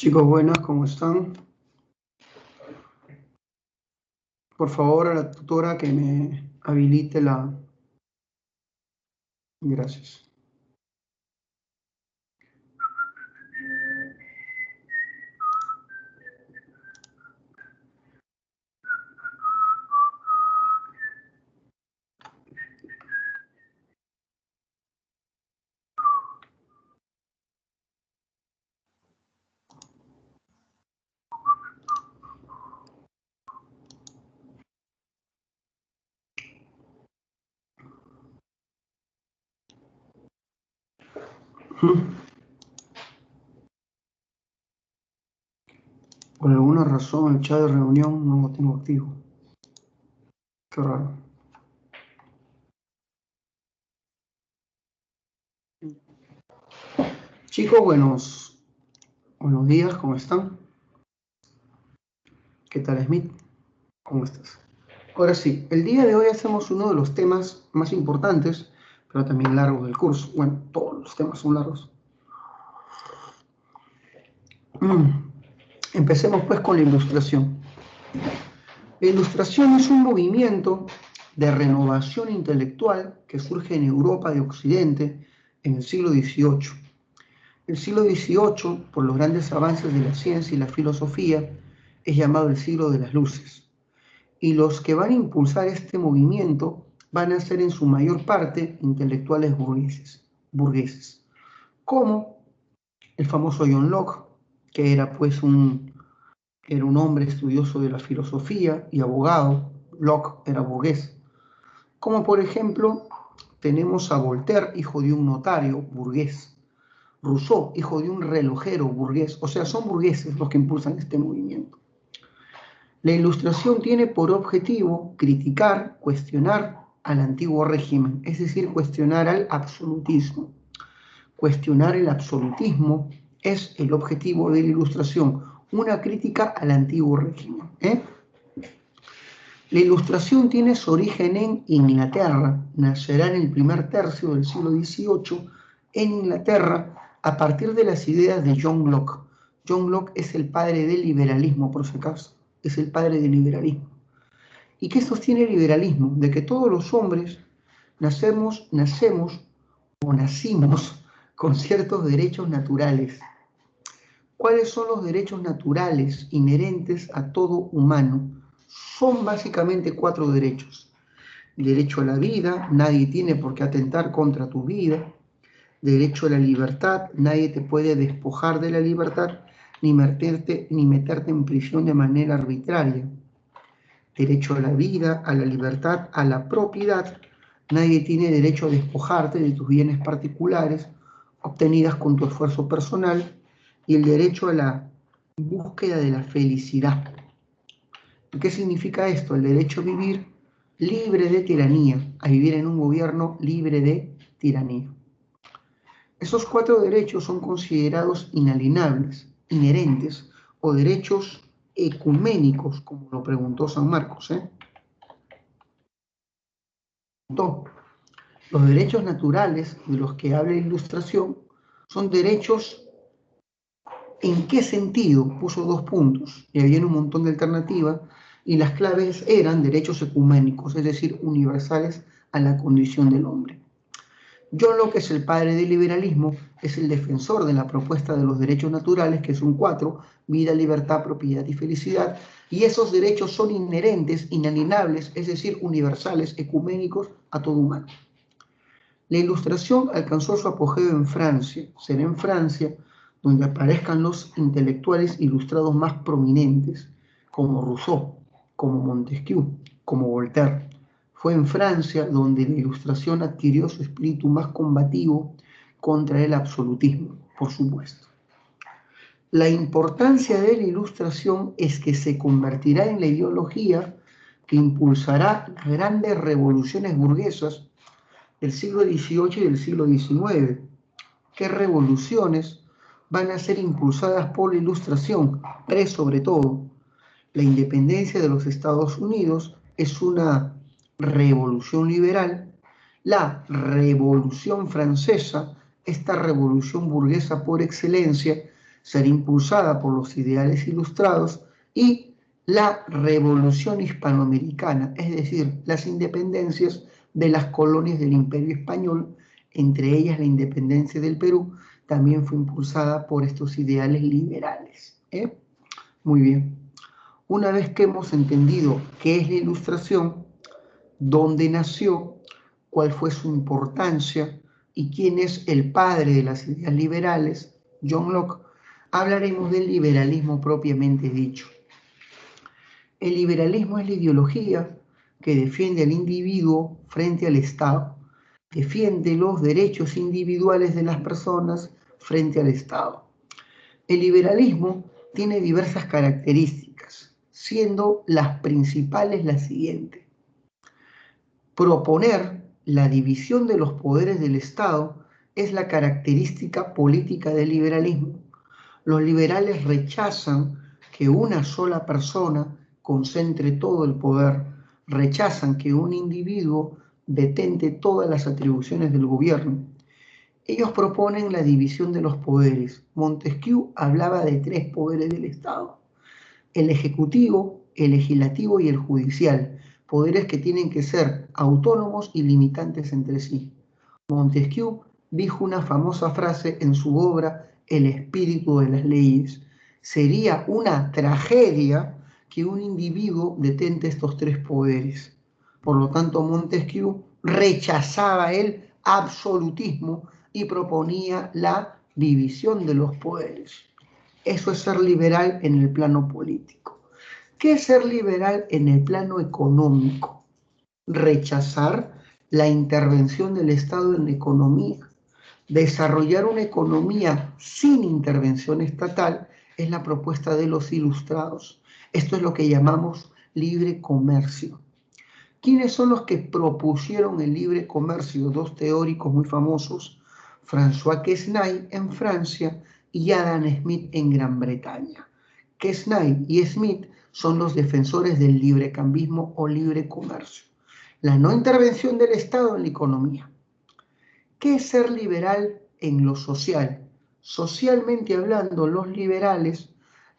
Chicos, buenas, ¿cómo están? Por favor, a la tutora que me habilite la... Gracias. Por alguna razón el chat de reunión no lo tengo activo. Qué raro. Chicos, buenos días, ¿cómo están? ¿Qué tal, Smith? ¿Cómo estás? Ahora sí, el día de hoy hacemos uno de los temas más importantes, pero también largos del curso. Bueno, todos los temas son largos. Empecemos pues con la ilustración. La ilustración es un movimiento de renovación intelectual que surge en Europa de Occidente en el siglo XVIII. El siglo XVIII, por los grandes avances de la ciencia y la filosofía, es llamado el siglo de las luces. Y los que van a impulsar este movimiento van a ser en su mayor parte intelectuales burgueses, como el famoso John Locke, que era pues era un hombre estudioso de la filosofía y abogado. Locke era burgués. Como por ejemplo, tenemos a Voltaire, hijo de un notario burgués. Rousseau, hijo de un relojero burgués. O sea, son burgueses los que impulsan este movimiento. La Ilustración tiene por objetivo criticar, cuestionar al antiguo régimen, es decir, cuestionar al absolutismo. Cuestionar el absolutismo es el objetivo de la Ilustración, una crítica al antiguo régimen. La Ilustración tiene su origen en Inglaterra, nacerá en el primer tercio del siglo XVIII en Inglaterra a partir de las ideas de John Locke. John Locke es el padre del liberalismo, por si acaso, es el padre del liberalismo. ¿Y qué sostiene el liberalismo? De que todos los hombres nacemos o nacimos con ciertos derechos naturales. ¿Cuáles son los derechos naturales inherentes a todo humano? Son básicamente 4 derechos. Derecho a la vida, nadie tiene por qué atentar contra tu vida. Derecho a la libertad, nadie te puede despojar de la libertad ni meterte en prisión de manera arbitraria. Derecho a la vida, a la libertad, a la propiedad, nadie tiene derecho a despojarte de tus bienes particulares obtenidas con tu esfuerzo personal, y el derecho a la búsqueda de la felicidad. ¿Qué significa esto? El derecho a vivir libre de tiranía, a vivir en un gobierno libre de tiranía. Esos 4 derechos son considerados inalienables, inherentes o derechos ecuménicos, como lo preguntó San Marcos. Los derechos naturales de los que habla la Ilustración son derechos. ¿En qué sentido? Puso 2 puntos y había un montón de alternativas, y las claves eran derechos ecuménicos, es decir, universales a la condición del hombre. John Locke es el padre del liberalismo, es el defensor de la propuesta de los derechos naturales, que son 4, vida, libertad, propiedad y felicidad, y esos derechos son inherentes, inalienables, es decir, universales, ecuménicos a todo humano. La Ilustración alcanzó su apogeo en Francia. Será en Francia donde aparezcan los intelectuales ilustrados más prominentes, como Rousseau, como Montesquieu, como Voltaire. Fue en Francia donde la Ilustración adquirió su espíritu más combativo contra el absolutismo, por supuesto. La importancia de la Ilustración es que se convertirá en la ideología que impulsará las grandes revoluciones burguesas del siglo XVIII y del siglo XIX. ¿Qué revoluciones van a ser impulsadas por la Ilustración? 3 sobre todo. La independencia de los Estados Unidos es una revolución liberal. La Revolución Francesa, esta revolución burguesa por excelencia, ser impulsada por los ideales ilustrados y la revolución hispanoamericana, es decir, las independencias de las colonias del Imperio Español, entre ellas la independencia del Perú, también fue impulsada por estos ideales liberales. Muy bien. Una vez que hemos entendido qué es la Ilustración, dónde nació, cuál fue su importancia y quién es el padre de las ideas liberales, John Locke, hablaremos del liberalismo propiamente dicho. El liberalismo es la ideología que defiende al individuo frente al Estado, defiende los derechos individuales de las personas frente al Estado. El liberalismo tiene diversas características, siendo las principales las siguientes. Proponer la división de los poderes del Estado es la característica política del liberalismo. Los liberales rechazan que una sola persona concentre todo el poder, rechazan que un individuo detente todas las atribuciones del gobierno. Ellos proponen la división de los poderes. Montesquieu hablaba de 3 poderes del Estado: el ejecutivo, el legislativo y el judicial, poderes que tienen que ser autónomos y limitantes entre sí. Montesquieu dijo una famosa frase en su obra El espíritu de las leyes: sería una tragedia que un individuo detente estos 3 poderes. Por lo tanto, Montesquieu rechazaba el absolutismo y proponía la división de los poderes. Eso es ser liberal en el plano político. ¿Qué es ser liberal en el plano económico? Rechazar la intervención del Estado en la economía. Desarrollar una economía sin intervención estatal es la propuesta de los ilustrados. Esto es lo que llamamos libre comercio. ¿Quiénes son los que propusieron el libre comercio? 2 teóricos muy famosos: François Quesnay en Francia y Adam Smith en Gran Bretaña. Quesnay y Smith son los defensores del librecambismo o libre comercio, la no intervención del Estado en la economía. ¿Qué es ser liberal en lo social? Socialmente hablando, los liberales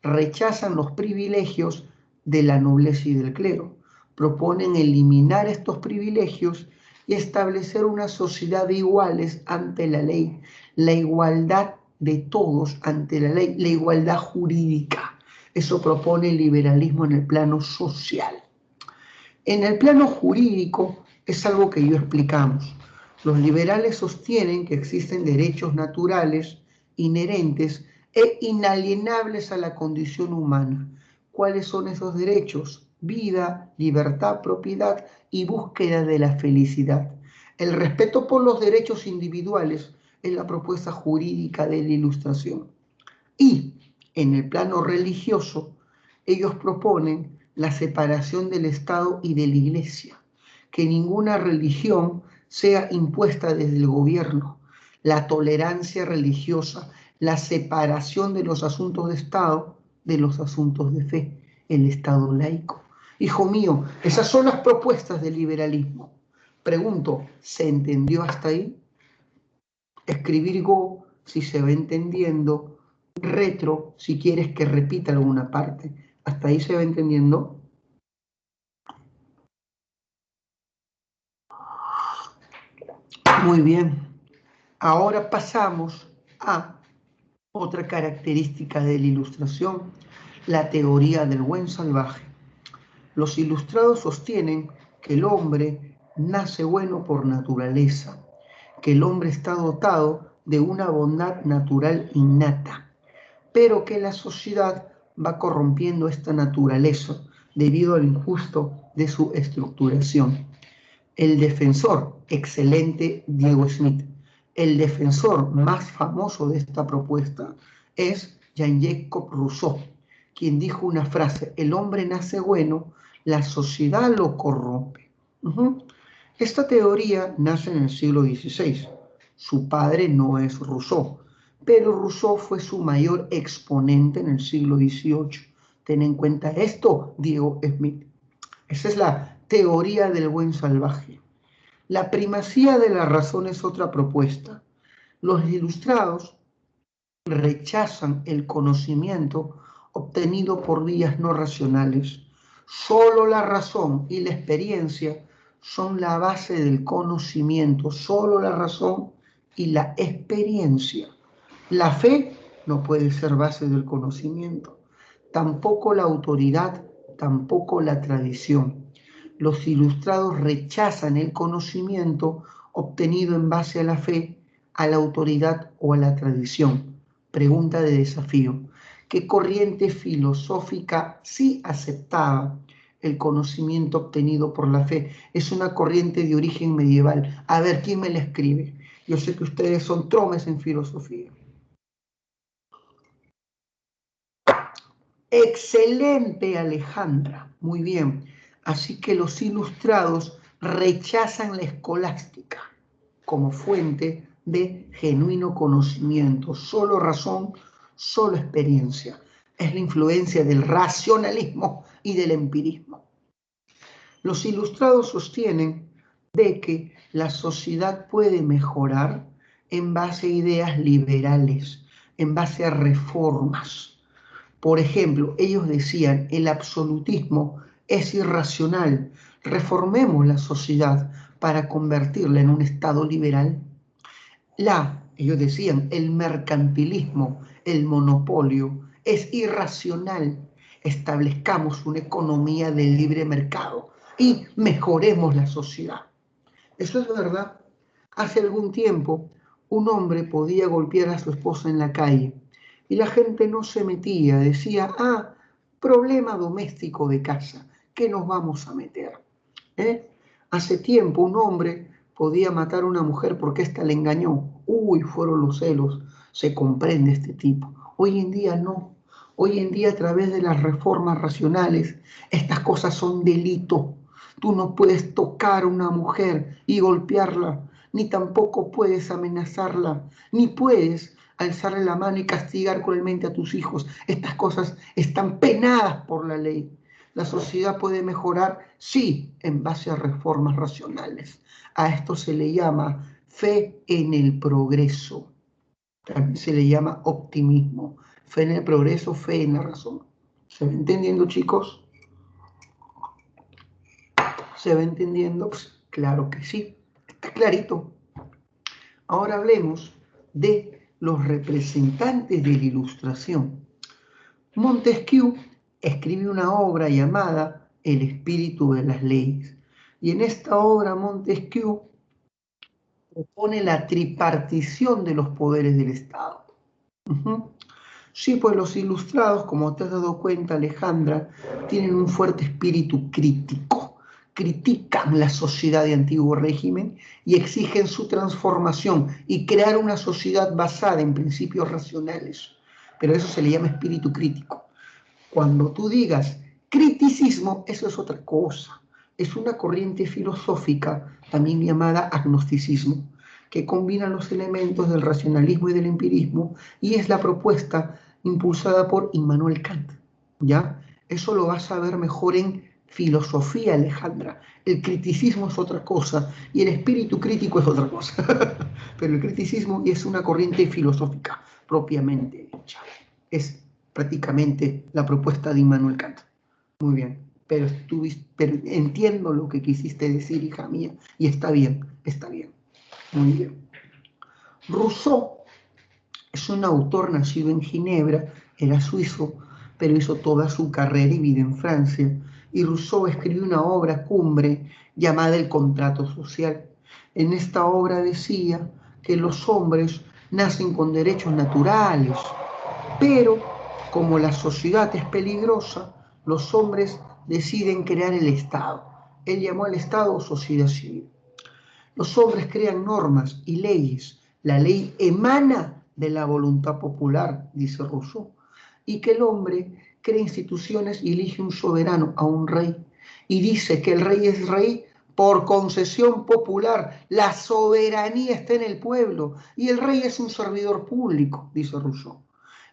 rechazan los privilegios de la nobleza y del clero. Proponen eliminar estos privilegios y establecer una sociedad de iguales ante la ley, la igualdad de todos ante la ley, la igualdad jurídica. Eso propone el liberalismo en el plano social. En el plano jurídico es algo que ya explicamos. Los liberales sostienen que existen derechos naturales, inherentes e inalienables a la condición humana. ¿Cuáles son esos derechos? Vida, libertad, propiedad y búsqueda de la felicidad. El respeto por los derechos individuales es la propuesta jurídica de la Ilustración. Y en el plano religioso, ellos proponen la separación del Estado y de la Iglesia, que ninguna religión sea impuesta desde el gobierno, la tolerancia religiosa, la separación de los asuntos de Estado de los asuntos de fe, el Estado laico. Hijo mío, esas son las propuestas del liberalismo. Pregunto, ¿se entendió hasta ahí? Escribir go si se va entendiendo, retro si quieres que repita alguna parte. ¿Hasta ahí se va entendiendo? Muy bien. Ahora pasamos a otra característica de la Ilustración, la teoría del buen salvaje. Los ilustrados sostienen que el hombre nace bueno por naturaleza, que el hombre está dotado de una bondad natural innata, pero que la sociedad va corrompiendo esta naturaleza debido al injusto de su estructuración. El defensor, excelente Diego Smith, el defensor más famoso de esta propuesta es Jean-Jacques Rousseau, quien dijo una frase: el hombre nace bueno, la sociedad lo corrompe. Esta teoría nace en el siglo XVI. Su padre no es Rousseau, pero Rousseau fue su mayor exponente en el siglo XVIII. Ten en cuenta esto, Diego Smith. Esa es la teoría del buen salvaje. La primacía de la razón es otra propuesta. Los ilustrados rechazan el conocimiento obtenido por vías no racionales. Solo la razón y la experiencia son la base del conocimiento, solo la razón y la experiencia. La fe no puede ser base del conocimiento, tampoco la autoridad, tampoco la tradición. Los ilustrados rechazan el conocimiento obtenido en base a la fe, a la autoridad o a la tradición. Pregunta de desafío. ¿Qué corriente filosófica sí aceptaba el conocimiento obtenido por la fe? Es una corriente de origen medieval. A ver, ¿quién me la escribe? Yo sé que ustedes son tromes en filosofía. Excelente, Alejandra. Muy bien. Así que los ilustrados rechazan la escolástica como fuente de genuino conocimiento. Solo razón, solo experiencia. Es la influencia del racionalismo y del empirismo. Los ilustrados sostienen de que la sociedad puede mejorar en base a ideas liberales, en base a reformas. Por ejemplo, ellos decían, el absolutismo es irracional, reformemos la sociedad para convertirla en un Estado liberal. Ellos decían, el mercantilismo, el monopolio es irracional, establezcamos una economía del libre mercado y mejoremos la sociedad. Eso es verdad. Hace algún tiempo, un hombre podía golpear a su esposa en la calle y la gente no se metía, decía, problema doméstico de casa, ¿qué nos vamos a meter? Hace tiempo un hombre podía matar a una mujer porque ésta le engañó. Uy, fueron los celos, se comprende este tipo. Hoy en día no. Hoy en día a través de las reformas racionales, estas cosas son delito. Tú no puedes tocar a una mujer y golpearla, ni tampoco puedes amenazarla, ni puedes alzarle la mano y castigar cruelmente a tus hijos. Estas cosas están penadas por la ley. La sociedad puede mejorar, sí, en base a reformas racionales. A esto se le llama fe en el progreso. También se le llama optimismo. Fe en el progreso, fe en la razón. ¿Se va entendiendo, chicos? ¿Se va entendiendo? Pues, claro que sí. Está clarito. Ahora hablemos de los representantes de la Ilustración. Montesquieu escribe una obra llamada El espíritu de las leyes. Y en esta obra Montesquieu propone la tripartición de los poderes del Estado. Sí, pues los ilustrados, como te has dado cuenta, Alejandra, tienen un fuerte espíritu crítico. Critican la sociedad de antiguo régimen y exigen su transformación y crear una sociedad basada en principios racionales. Pero eso se le llama espíritu crítico. Cuando tú digas criticismo, eso es otra cosa. Es una corriente filosófica, también llamada agnosticismo, que combina los elementos del racionalismo y del empirismo, y es la propuesta impulsada por Immanuel Kant. ¿Ya? Eso lo vas a ver mejor en filosofía, Alejandra. El criticismo es otra cosa y el espíritu crítico es otra cosa. Pero el criticismo es una corriente filosófica propiamente dicha. Es prácticamente la propuesta de Immanuel Kant. Muy bien, pero entiendo lo que quisiste decir, hija mía, y está bien, muy bien. Rousseau es un autor nacido en Ginebra, era suizo, pero hizo toda su carrera y vida en Francia, y Rousseau escribió una obra cumbre llamada El contrato social. En esta obra decía que los hombres nacen con derechos naturales, pero como la sociedad es peligrosa, los hombres deciden crear el Estado. Él llamó al Estado sociedad civil. Los hombres crean normas y leyes. La ley emana de la voluntad popular, dice Rousseau, y que el hombre crea instituciones y elige un soberano, a un rey. Y dice que el rey es rey por concesión popular. La soberanía está en el pueblo y el rey es un servidor público, dice Rousseau.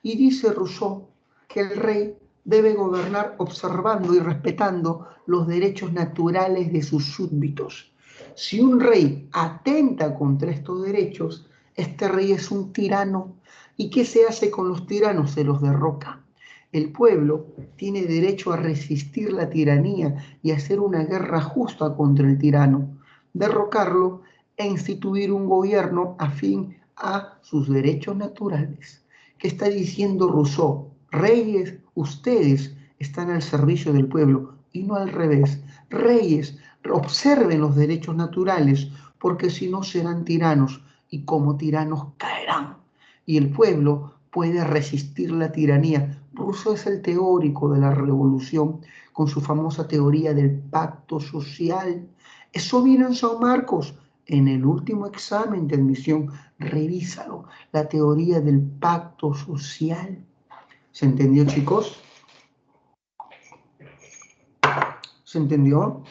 Y dice Rousseau que el rey debe gobernar observando y respetando los derechos naturales de sus súbditos. Si un rey atenta contra estos derechos, este rey es un tirano ¿Y qué se hace con los tiranos? Se los derroca. El pueblo tiene derecho a resistir la tiranía y hacer una guerra justa contra el tirano, derrocarlo e instituir un gobierno afín a sus derechos naturales. ¿Qué está diciendo Rousseau? Reyes, ustedes están al servicio del pueblo y no al revés. Reyes, observen los derechos naturales, porque si no serán tiranos y como tiranos caerán. Y el pueblo puede resistir la tiranía. Rousseau es el teórico de la revolución con su famosa teoría del pacto social. Eso viene en San Marcos, en el último examen de admisión. Revísalo, la teoría del pacto social. ¿Se entendió, chicos? ¿Se entendió?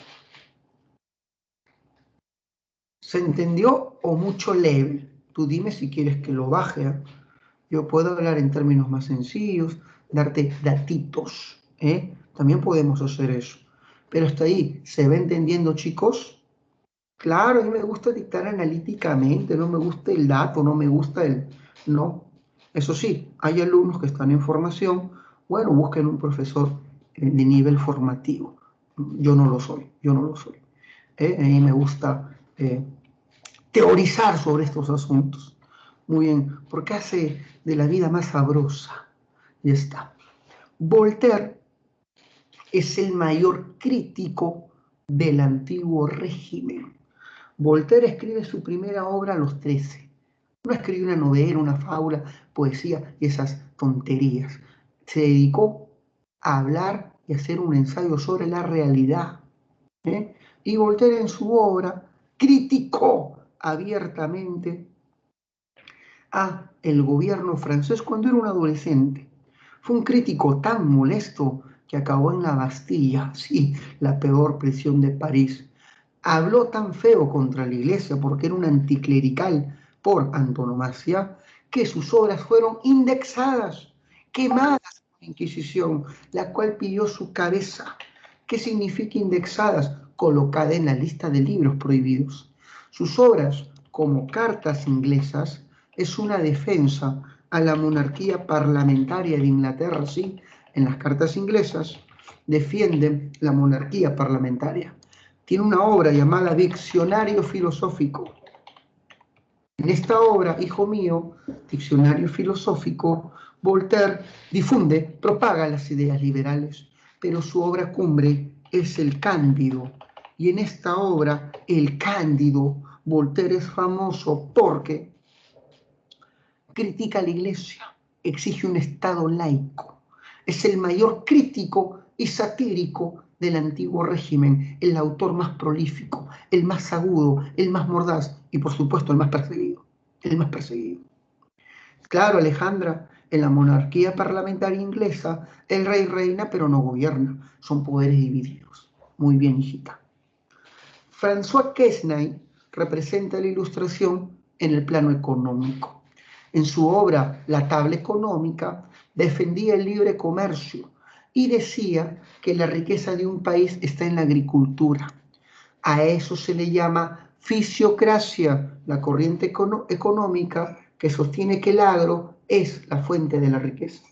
¿Se entendió o mucho leve? Tú dime si quieres que lo baje, ¿eh? Yo puedo hablar en términos más sencillos, darte datitos, ¿eh? También podemos hacer eso. Pero hasta ahí, ¿se va entendiendo, chicos? Claro, a mí me gusta dictar analíticamente, no me gusta el dato, no me gusta el... No. Eso sí, hay alumnos que están en formación, bueno, busquen un profesor de nivel formativo. Yo no lo soy, yo no lo soy. A mí me gusta teorizar sobre estos asuntos. Muy bien, porque hace de la vida más sabrosa. Ya está. Voltaire es el mayor crítico del antiguo régimen. Voltaire escribe su primera obra a los 13. No escribió una novela, una fábula, poesía y esas tonterías. Se dedicó a hablar y hacer un ensayo sobre la realidad. ¿Eh? Y Voltaire en su obra criticó abiertamente a el gobierno francés cuando era un adolescente. Fue un crítico tan molesto que acabó en la Bastilla, sí, la peor prisión de París. Habló tan feo contra la iglesia porque era un anticlerical por antonomasia que sus obras fueron indexadas, quemadas por la Inquisición, la cual pidió su cabeza. ¿Qué significa indexadas? Colocada en la lista de libros prohibidos. Sus obras, como Cartas Inglesas, es una defensa a la monarquía parlamentaria de Inglaterra, sí, en las Cartas Inglesas defienden la monarquía parlamentaria. Tiene una obra llamada Diccionario Filosófico. En esta obra, hijo mío, Diccionario Filosófico, Voltaire difunde, propaga las ideas liberales, pero su obra cumbre es El Cándido. Y en esta obra, El Cándido, Voltaire es famoso porque critica a la iglesia, exige un Estado laico. Es el mayor crítico y satírico del antiguo régimen, el autor más prolífico, el más agudo, el más mordaz y por supuesto el más perseguido. El más perseguido. Claro, Alejandra, en la monarquía parlamentaria inglesa, el rey reina pero no gobierna, son poderes divididos. Muy bien, hijita. François Quesnay representa la ilustración en el plano económico. En su obra La tabla económica defendía el libre comercio y decía que la riqueza de un país está en la agricultura. A eso se le llama fisiocracia, la corriente económica que sostiene que el agro es la fuente de la riqueza.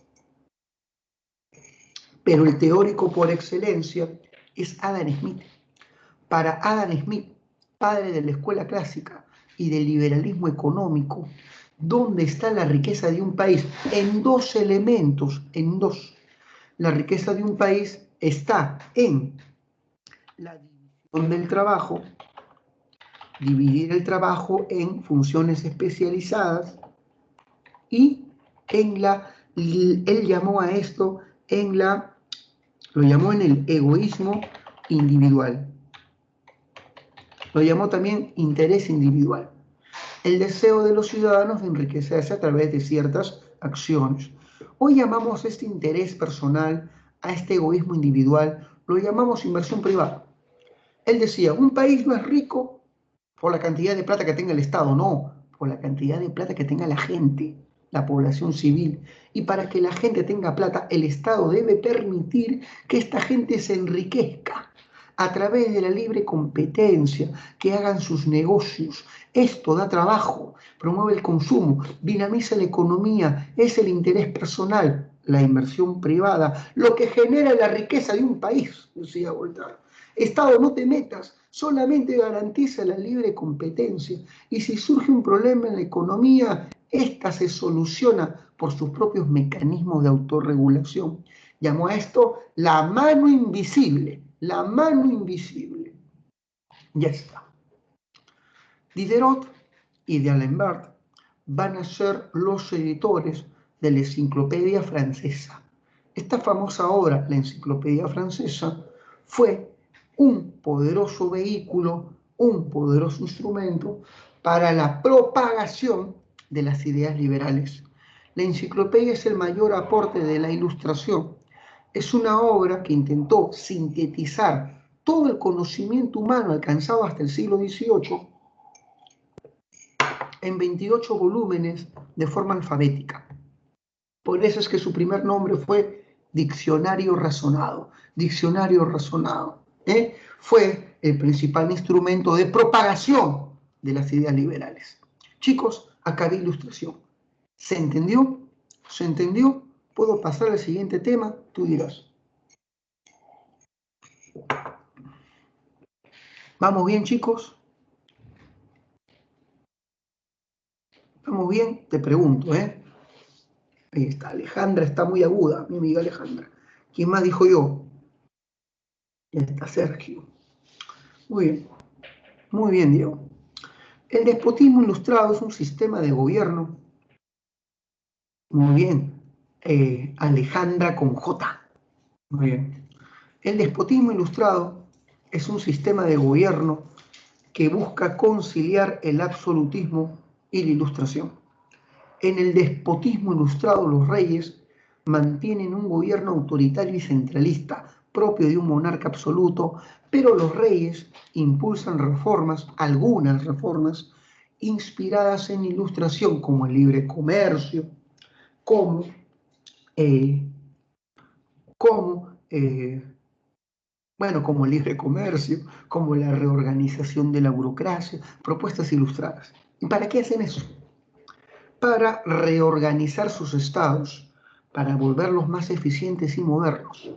Pero el teórico por excelencia es Adam Smith. Para Adam Smith, padre de la escuela clásica y del liberalismo económico, ¿dónde está la riqueza de un país? En dos elementos, en dos. La riqueza de un país está en la división del trabajo, dividir el trabajo en funciones especializadas y en él llamó a esto lo llamó en el egoísmo individual. Lo llamó también interés individual. El deseo de los ciudadanos de enriquecerse a través de ciertas acciones. Hoy llamamos este interés personal, a este egoísmo individual, lo llamamos inversión privada. Él decía, un país no es rico por la cantidad de plata que tenga el Estado, no, por la cantidad de plata que tenga la gente, la población civil. Y para que la gente tenga plata, el Estado debe permitir que esta gente se enriquezca. a través de la libre competencia, que hagan sus negocios. Esto da trabajo, promueve el consumo, dinamiza la economía, es el interés personal, la inversión privada, lo que genera la riqueza de un país, decía Voltaire. Estado, no te metas, solamente garantiza la libre competencia. Y si surge un problema en la economía, esta se soluciona por sus propios mecanismos de autorregulación. Llamó a esto la mano invisible, la mano invisible. Ya está. Diderot y D'Alembert van a ser los editores de la Enciclopedia Francesa. Esta famosa obra, la Enciclopedia Francesa, fue un poderoso vehículo, un poderoso instrumento para la propagación de las ideas liberales. La enciclopedia es el mayor aporte de la Ilustración. Es una obra que intentó sintetizar todo el conocimiento humano alcanzado hasta el siglo XVIII en 28 volúmenes de forma alfabética. Por eso es que su primer nombre fue Diccionario Razonado. Diccionario Razonado. Fue el principal instrumento de propagación de las ideas liberales. Chicos, acabé Ilustración. ¿Se entendió? ¿Se entendió? ¿Puedo pasar al siguiente tema? Tú dirás. ¿Vamos bien, chicos? ¿Vamos bien? Te pregunto, ¿eh? Ahí está, Alejandra está muy aguda, mi amiga Alejandra. ¿Quién más dijo yo? Ya está Sergio. Muy bien, Diego. El despotismo ilustrado es un sistema de gobierno. Muy bien. Alejandra con J. Muy bien. El despotismo ilustrado es un sistema de gobierno que busca conciliar el absolutismo y la ilustración. En el despotismo ilustrado, los reyes mantienen un gobierno autoritario y centralista propio de un monarca absoluto, pero los reyes impulsan reformas, algunas reformas, inspiradas en ilustración, como el libre comercio, como el libre comercio, como la reorganización de la burocracia, propuestas ilustradas. ¿Y para qué hacen eso? Para reorganizar sus estados, para volverlos más eficientes y modernos.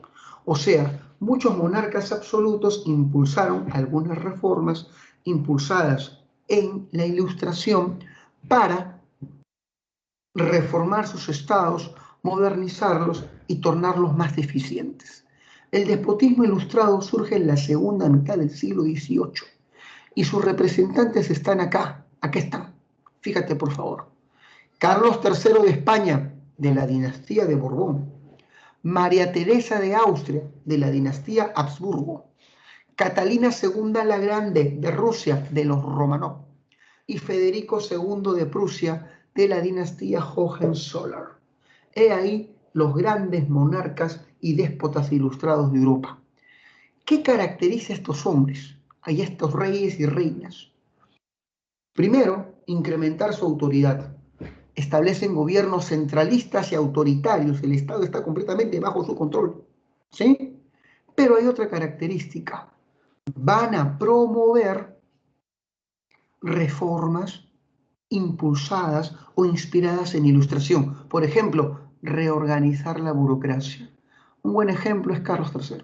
O sea, muchos monarcas absolutos impulsaron algunas reformas impulsadas en la Ilustración para reformar sus estados, modernizarlos y tornarlos más eficientes. El despotismo ilustrado surge en la segunda mitad del siglo XVIII y sus representantes están acá están. Fíjate, por favor. Carlos III de España, de la dinastía de Borbón. María Teresa de Austria, de la dinastía Habsburgo. Catalina II la Grande, de Rusia, de los Romanov. Y Federico II de Prusia, de la dinastía Hohenzollern. He ahí los grandes monarcas y déspotas ilustrados de Europa. ¿Qué caracteriza a estos hombres, a estos reyes y reinas? Primero, incrementar su autoridad. Establecen gobiernos centralistas y autoritarios. El Estado está completamente bajo su control. ¿Sí? Pero hay otra característica. Van a promover reformas impulsadas o inspiradas en ilustración. Por ejemplo, reorganizar la burocracia. Un buen ejemplo es Carlos III.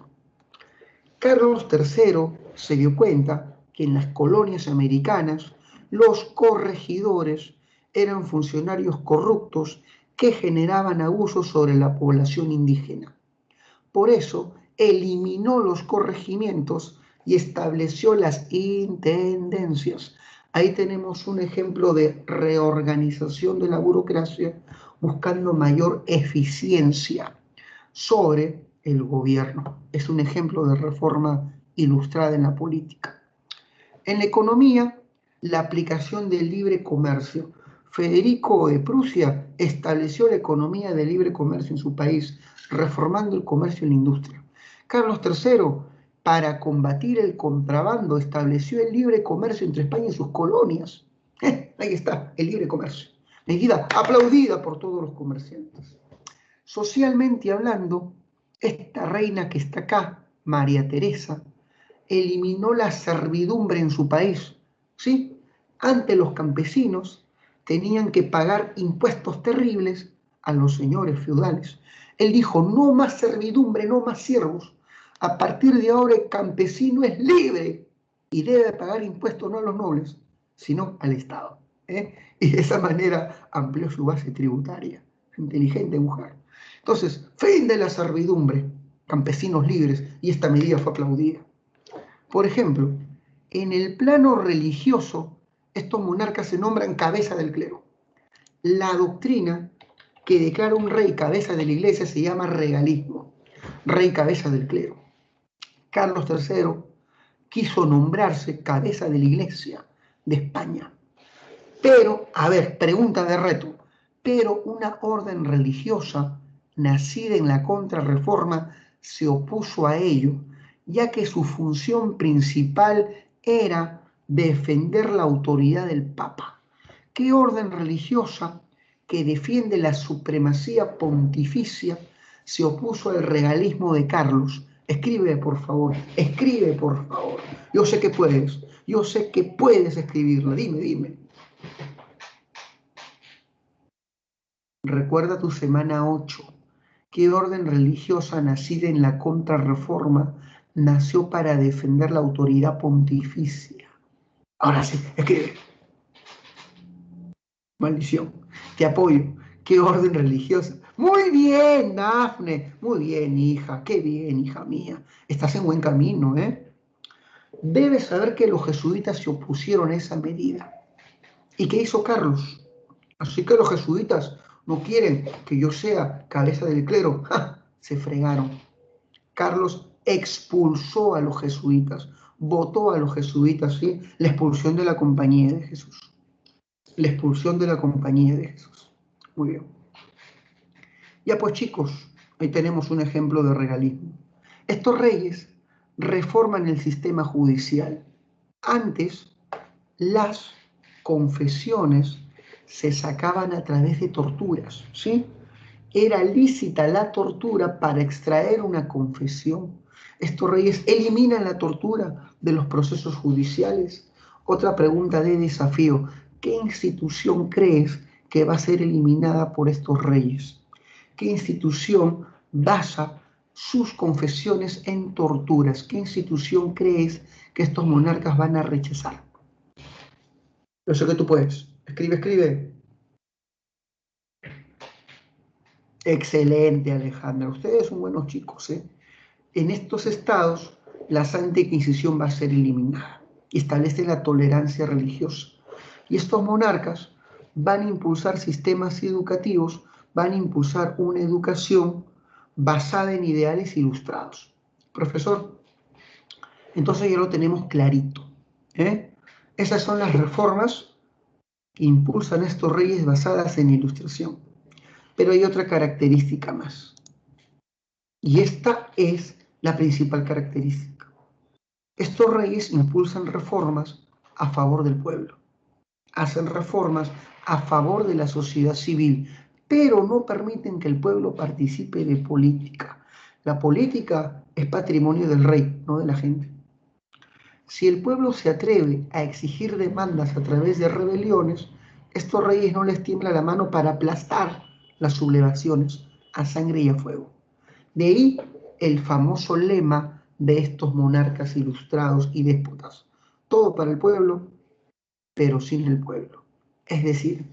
Carlos III se dio cuenta que en las colonias americanas los corregidores eran funcionarios corruptos que generaban abusos sobre la población indígena. Por eso eliminó los corregimientos y estableció las intendencias. Ahí tenemos un ejemplo de reorganización de la burocracia buscando mayor eficiencia sobre el gobierno. Es un ejemplo de reforma ilustrada en la política. En la economía, la aplicación del libre comercio. Federico de Prusia estableció la economía de libre comercio en su país, reformando el comercio y la industria. Carlos III, para combatir el contrabando, estableció el libre comercio entre España y sus colonias. Ahí está, el libre comercio. Medida aplaudida por todos los comerciantes. Socialmente hablando, esta reina que está acá, María Teresa, eliminó la servidumbre en su país, ¿sí? Antes los campesinos tenían que pagar impuestos terribles a los señores feudales. Él dijo, no más servidumbre, no más siervos. A partir de ahora el campesino es libre y debe pagar impuestos no a los nobles, sino al Estado. Y de esa manera amplió su base tributaria. Inteligente mujer. Entonces, fin de la servidumbre, campesinos libres, y esta medida fue aplaudida. Por ejemplo, en el plano religioso, estos monarcas se nombran cabeza del clero. La doctrina que declara un rey cabeza de la iglesia se llama regalismo, rey cabeza del clero. Carlos III quiso nombrarse cabeza de la iglesia de España. Pero, a ver, pregunta de reto, pero una orden religiosa nacida en la Contrarreforma se opuso a ello, ya que su función principal era defender la autoridad del Papa. ¿Qué orden religiosa que defiende la supremacía pontificia se opuso al regalismo de Carlos? Escribe, por favor, escribe, por favor. Yo sé que puedes escribirla, dime. Recuerda tu semana 8. ¿Qué orden religiosa nacida en la Contrarreforma nació para defender la autoridad pontificia? Ahora sí, escribe. Maldición. Te apoyo. ¿Qué orden religiosa? Muy bien, Dafne. Muy bien, hija. Qué bien, hija mía. Estás en buen camino, ¿eh? Debes saber que los jesuitas se opusieron a esa medida. ¿Y qué hizo Carlos? Así que los jesuitas no quieren que yo sea cabeza del clero. ¡Ja! Se fregaron. Carlos expulsó a los jesuitas, votó a los jesuitas, ¿sí? La expulsión de la compañía de Jesús. La expulsión de la compañía de Jesús. Muy bien. Ya pues chicos, ahí tenemos un ejemplo de regalismo. Estos reyes reforman el sistema judicial. Antes, las confesiones se sacaban a través de torturas, ¿sí? Era lícita la tortura para extraer una confesión. Estos reyes eliminan la tortura de los procesos judiciales. Otra pregunta de desafío, ¿qué institución crees que va a ser eliminada por estos reyes? ¿Qué institución basa sus confesiones en torturas? ¿Qué institución crees que estos monarcas van a rechazar? Yo sé que tú puedes. Escribe. Excelente, Alejandra. Ustedes son buenos chicos, ¿eh? En estos estados, la Santa Inquisición va a ser eliminada y establece la tolerancia religiosa. Y estos monarcas van a impulsar sistemas educativos, van a impulsar una educación basada en ideales ilustrados. Profesor, entonces ya lo tenemos clarito, ¿eh? Esas son las reformas que impulsan estos reyes basadas en ilustración. Pero hay otra característica más. Y esta es la principal característica. Estos reyes impulsan reformas a favor del pueblo. Hacen reformas a favor de la sociedad civil, pero no permiten que el pueblo participe de política. La política es patrimonio del rey, no de la gente. Si el pueblo se atreve a exigir demandas a través de rebeliones, estos reyes no les tiembla la mano para aplastar las sublevaciones a sangre y a fuego. De ahí el famoso lema de estos monarcas ilustrados y déspotas: todo para el pueblo, pero sin el pueblo. Es decir,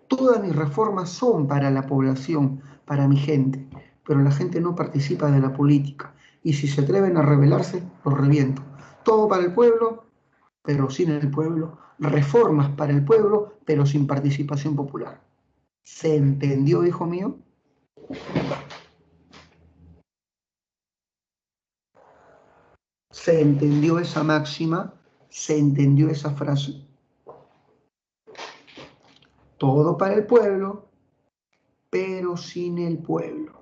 todas mis reformas son para la población, para mi gente, pero la gente no participa de la política. Y si se atreven a rebelarse, los reviento. Todo para el pueblo, pero sin el pueblo. Reformas para el pueblo, pero sin participación popular. ¿Se entendió, hijo mío? ¿Se entendió esa máxima? ¿Se entendió esa frase? Todo para el pueblo, pero sin el pueblo.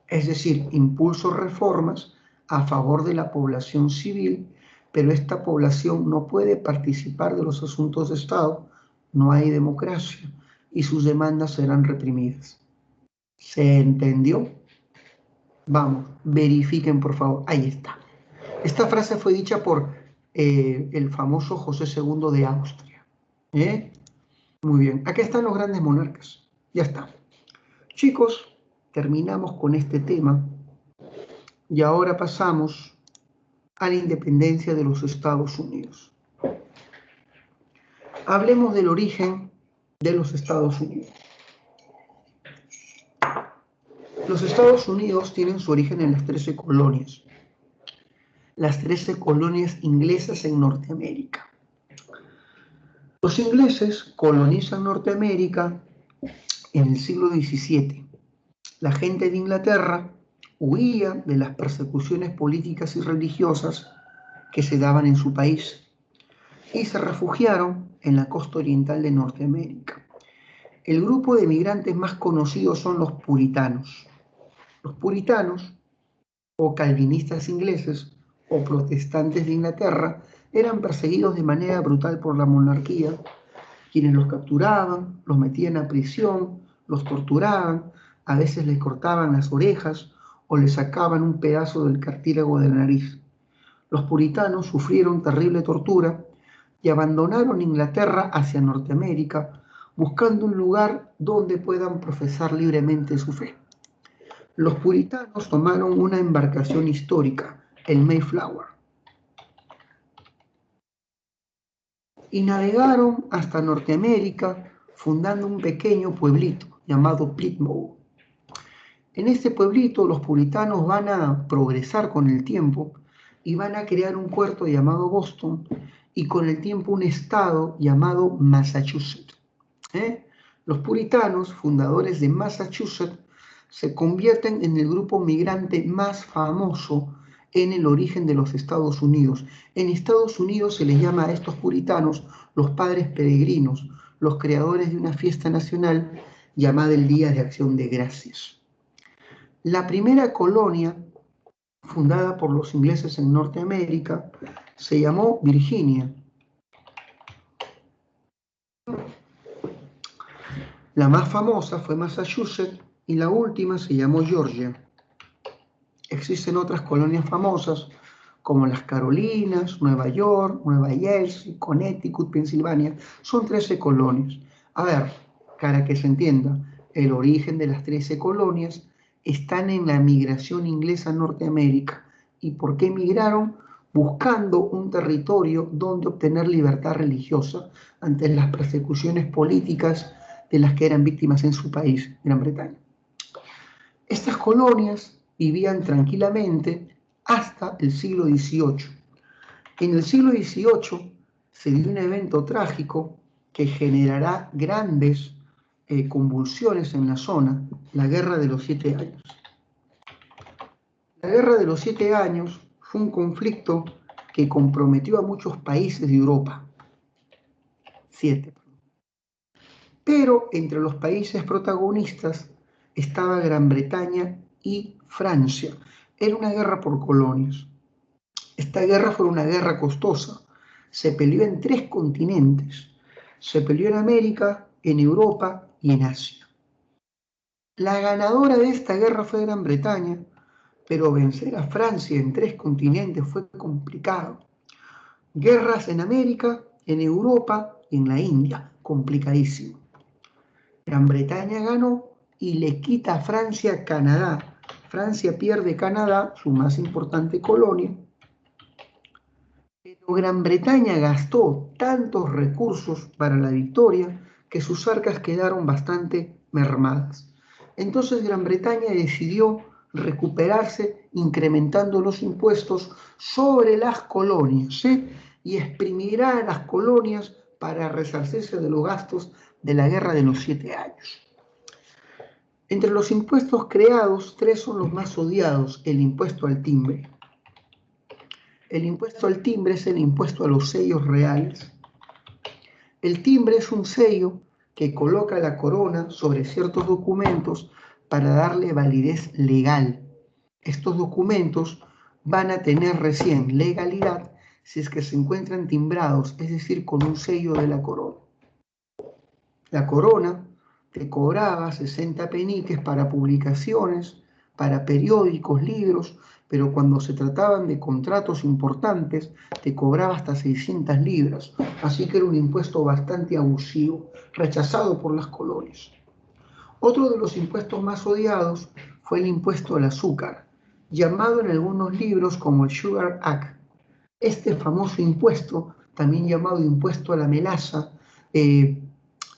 Es decir, impulso reformas a favor de la población civil, pero esta población no puede participar de los asuntos de Estado, no hay democracia y sus demandas serán reprimidas. ¿Se entendió? Vamos, verifiquen por favor. Ahí está. Esta frase fue dicha por el famoso José II de Austria. Muy bien, acá están los grandes monarcas. Ya está. Chicos, terminamos con este tema y ahora pasamos a la independencia de los Estados Unidos. Hablemos del origen de los Estados Unidos. Los Estados Unidos tienen su origen en las 13 colonias. Las 13 colonias inglesas en Norteamérica. Los ingleses colonizan Norteamérica en el siglo XVII. La gente de Inglaterra huía de las persecuciones políticas y religiosas que se daban en su país y se refugiaron en la costa oriental de Norteamérica. El grupo de migrantes más conocidos son los puritanos. Los puritanos, o calvinistas ingleses, o protestantes de Inglaterra, eran perseguidos de manera brutal por la monarquía, quienes los capturaban, los metían a prisión, los torturaban, a veces les cortaban las orejas o les sacaban un pedazo del cartílago de la nariz. Los puritanos sufrieron terrible tortura y abandonaron Inglaterra hacia Norteamérica, buscando un lugar donde puedan profesar libremente su fe. Los puritanos tomaron una embarcación histórica, el Mayflower, y navegaron hasta Norteamérica, fundando un pequeño pueblito llamado Plymouth. En este pueblito los puritanos van a progresar con el tiempo y van a crear un puerto llamado Boston y con el tiempo un estado llamado Massachusetts. Los puritanos, fundadores de Massachusetts, se convierten en el grupo migrante más famoso en el origen de los Estados Unidos. En Estados Unidos se les llama a estos puritanos los padres peregrinos, los creadores de una fiesta nacional llamada el Día de Acción de Gracias. La primera colonia fundada por los ingleses en Norteamérica se llamó Virginia. La más famosa fue Massachusetts y la última se llamó Georgia. Existen otras colonias famosas como las Carolinas, Nueva York, Nueva Jersey, Connecticut, Pensilvania. Son 13 colonias. A ver, para que se entienda, el origen de las 13 colonias están en la migración inglesa a Norteamérica. ¿Y por qué migraron? Buscando un territorio donde obtener libertad religiosa ante las persecuciones políticas de las que eran víctimas en su país, Gran Bretaña. Estas colonias vivían tranquilamente hasta el siglo XVIII. En el siglo XVIII se dio un evento trágico que generará grandes convulsiones en la zona, la Guerra de los 7 años. La Guerra de los 7 años fue un conflicto que comprometió a muchos países de Europa. 7. Pero entre los países protagonistas estaba Gran Bretaña y Francia. Era una guerra por colonias. Esta guerra fue una guerra costosa. Se peleó en 3 continentes. Se peleó en América, en Europa y en Asia. La ganadora de esta guerra fue Gran Bretaña, pero vencer a Francia en 3 continentes fue complicado. Guerras en América, en Europa y en la India. Complicadísimo. Gran Bretaña ganó y le quita a Francia Canadá. Francia pierde Canadá, su más importante colonia, pero Gran Bretaña gastó tantos recursos para la victoria que sus arcas quedaron bastante mermadas. Entonces Gran Bretaña decidió recuperarse incrementando los impuestos sobre las colonias, y exprimirá a las colonias para resarcirse de los gastos de la Guerra de los 7 años. Entre los impuestos creados, 3 son los más odiados: el impuesto al timbre. El impuesto al timbre es el impuesto a los sellos reales. El timbre es un sello que coloca la corona sobre ciertos documentos para darle validez legal. Estos documentos van a tener recién legalidad si es que se encuentran timbrados, es decir, con un sello de la corona. La corona te cobraba 60 peniques para publicaciones, para periódicos, libros, pero cuando se trataban de contratos importantes, te cobraba hasta 600 libras. Así que era un impuesto bastante abusivo, rechazado por las colonias. Otro de los impuestos más odiados fue el impuesto al azúcar, llamado en algunos libros como el Sugar Act. Este famoso impuesto, también llamado impuesto a la melaza,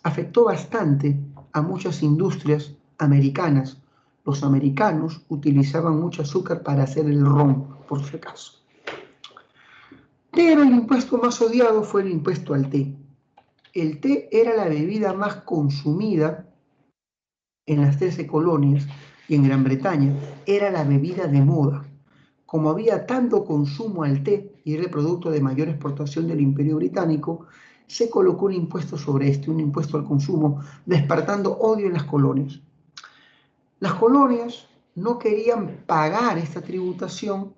afectó bastante a muchas industrias americanas. Los americanos utilizaban mucho azúcar para hacer el ron, por si acaso. Pero el impuesto más odiado fue el impuesto al té. El té era la bebida más consumida en las 13 colonias y en Gran Bretaña. Era la bebida de moda. Como había tanto consumo al té y era el producto de mayor exportación del Imperio Británico, se colocó un impuesto sobre este, un impuesto al consumo, despertando odio en las colonias. Las colonias no querían pagar esta tributación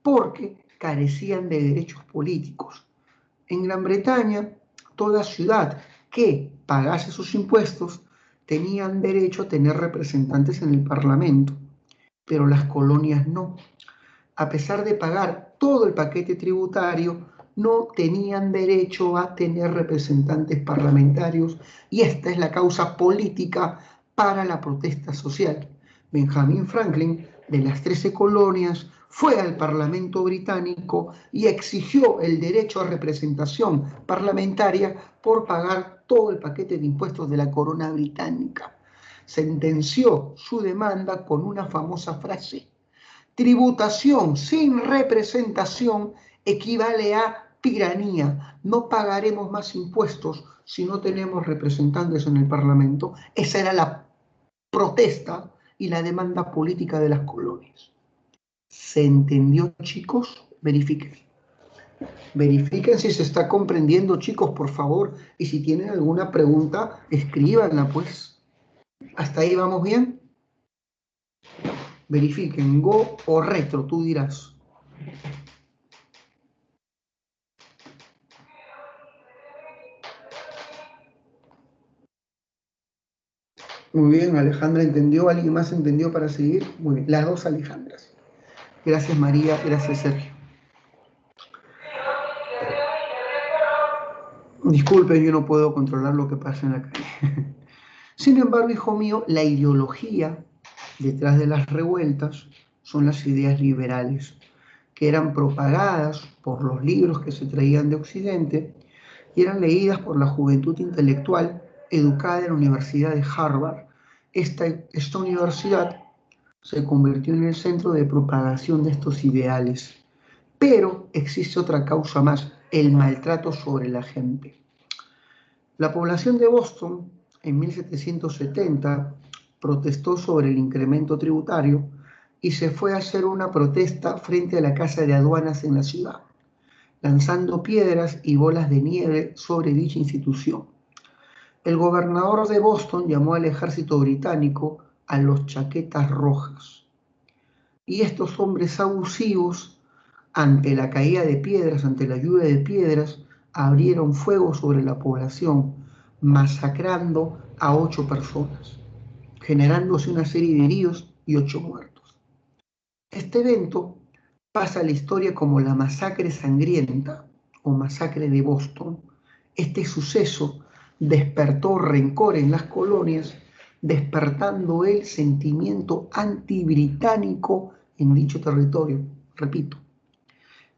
porque carecían de derechos políticos. En Gran Bretaña, toda ciudad que pagase sus impuestos tenían derecho a tener representantes en el Parlamento, pero las colonias no. A pesar de pagar todo el paquete tributario, no tenían derecho a tener representantes parlamentarios y esta es la causa política para la protesta social. Benjamin Franklin, de las 13 colonias, fue al Parlamento británico y exigió el derecho a representación parlamentaria por pagar todo el paquete de impuestos de la corona británica. Sentenció su demanda con una famosa frase: tributación sin representación equivale a tiranía. No pagaremos más impuestos si no tenemos representantes en el Parlamento. Esa era la protesta y la demanda política de las colonias. ¿Se entendió, chicos? Verifiquen. Verifiquen si se está comprendiendo, chicos, por favor. Y si tienen alguna pregunta, escríbanla, pues. ¿Hasta ahí vamos bien? Verifiquen, go o retro, tú dirás. Muy bien, Alejandra entendió. ¿Alguien más entendió para seguir? Muy bien, las dos Alejandras. Gracias, María. Gracias, Sergio. Disculpen, yo no puedo controlar lo que pasa en la calle. Sin embargo, hijo mío, la ideología detrás de las revueltas son las ideas liberales, que eran propagadas por los libros que se traían de Occidente y eran leídas por la juventud intelectual educada en la Universidad de Harvard. Esta universidad se convirtió en el centro de propagación de estos ideales. Pero existe otra causa más, el maltrato sobre la gente. La población de Boston en 1770 protestó sobre el incremento tributario y se fue a hacer una protesta frente a la Casa de Aduanas en la ciudad, lanzando piedras y bolas de nieve sobre dicha institución. El gobernador de Boston llamó al ejército británico a los chaquetas rojas. Y estos hombres abusivos, ante la caída de piedras, ante la lluvia de piedras, abrieron fuego sobre la población, masacrando a 8 personas, generándose una serie de heridos y 8 muertos. Este evento pasa a la historia como la masacre sangrienta o masacre de Boston. Este suceso despertó rencor en las colonias, despertando el sentimiento antibritánico en dicho territorio. Repito,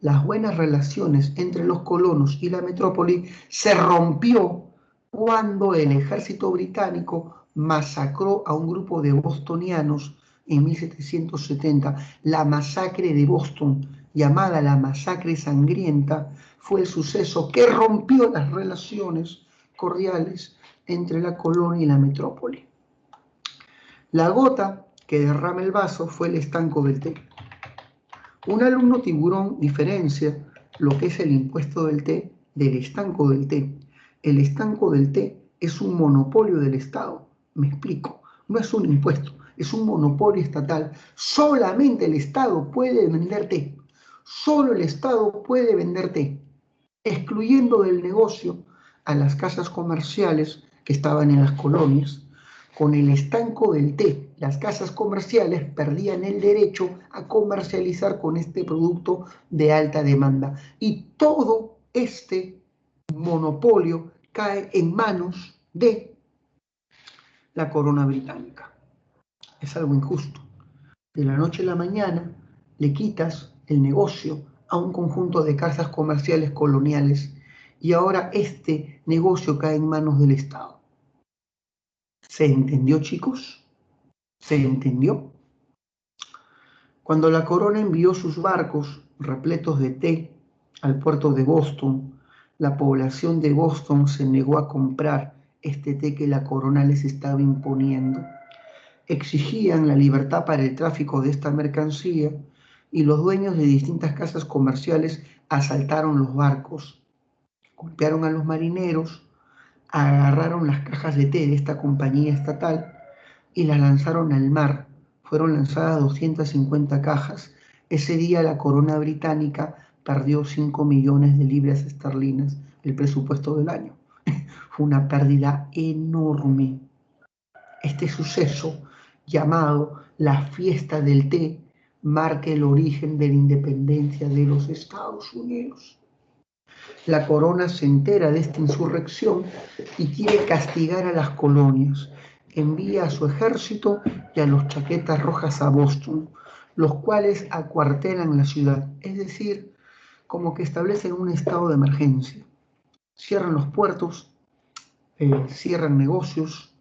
las buenas relaciones entre los colonos y la metrópoli se rompió cuando el ejército británico masacró a un grupo de bostonianos en 1770. La masacre de Boston, llamada la masacre sangrienta, fue el suceso que rompió las relaciones cordiales entre la colonia y la metrópoli. La gota que derrama el vaso fue el estanco del té. Un alumno tiburón diferencia lo que es el impuesto del té del estanco del té. El estanco del té es un monopolio del Estado. Me explico. No es un impuesto, es un monopolio estatal. Solamente el Estado puede vender té. Solo el Estado puede vender té, excluyendo del negocio a las casas comerciales que estaban en las colonias, Con el estanco del té, las casas comerciales perdían el derecho a comercializar con este producto de alta demanda. Y todo este monopolio cae en manos de la corona británica. Es algo injusto. De la noche a la mañana le quitas el negocio a un conjunto de casas comerciales coloniales y ahora este negocio cae en manos del Estado. ¿Se entendió, chicos? ¿Se entendió? Cuando la corona envió sus barcos repletos de té al puerto de Boston, la población de Boston se negó a comprar este té que la corona les estaba imponiendo. Exigían la libertad para el tráfico de esta mercancía y los dueños de distintas casas comerciales asaltaron los barcos, golpearon a los marineros, agarraron las cajas de té de esta compañía estatal y las lanzaron al mar. Fueron lanzadas 250 cajas. Ese día la corona británica perdió 5 millones de libras esterlinas, el presupuesto del año. Fue una pérdida enorme. Este suceso, llamado la fiesta del té, marca el origen de la independencia de los Estados Unidos. La corona se entera de esta insurrección y quiere castigar a las colonias. Envía a su ejército y a los chaquetas rojas a Boston, los cuales acuartelan la ciudad, es decir, como que establecen un estado de emergencia. Cierran los puertos, cierran negocios,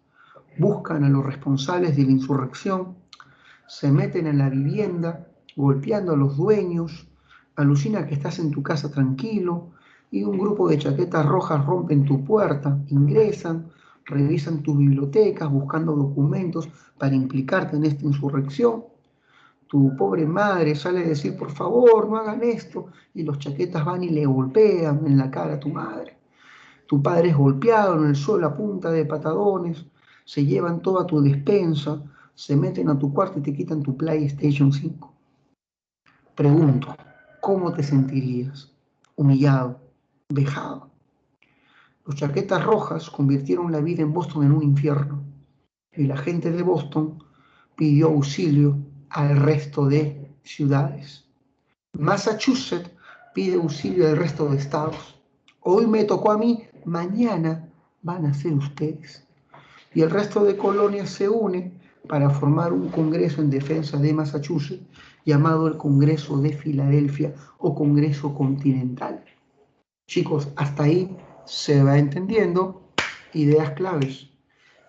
buscan a los responsables de la insurrección, se meten en la vivienda, golpeando a los dueños, alucina que estás en tu casa tranquilo, y un grupo de chaquetas rojas rompen tu puerta, ingresan, revisan tus bibliotecas buscando documentos para implicarte en esta insurrección. Tu pobre madre sale a decir, por favor, no hagan esto, y los chaquetas van y le golpean en la cara a tu madre. Tu padre es golpeado en el suelo a punta de patadones, se llevan toda tu despensa, se meten a tu cuarto y te quitan tu PlayStation 5. Pregunto, ¿cómo te sentirías? Humillado, vejado. Los chaquetas rojas convirtieron la vida en Boston en un infierno y la gente de Boston pidió auxilio al resto de ciudades. Massachusetts pide auxilio al resto de estados. Hoy me tocó a mí, mañana van a ser ustedes. Y el resto de colonias se une para formar un congreso en defensa de Massachusetts llamado el Congreso de Filadelfia o Congreso Continental. Chicos, hasta ahí se va entendiendo ideas claves.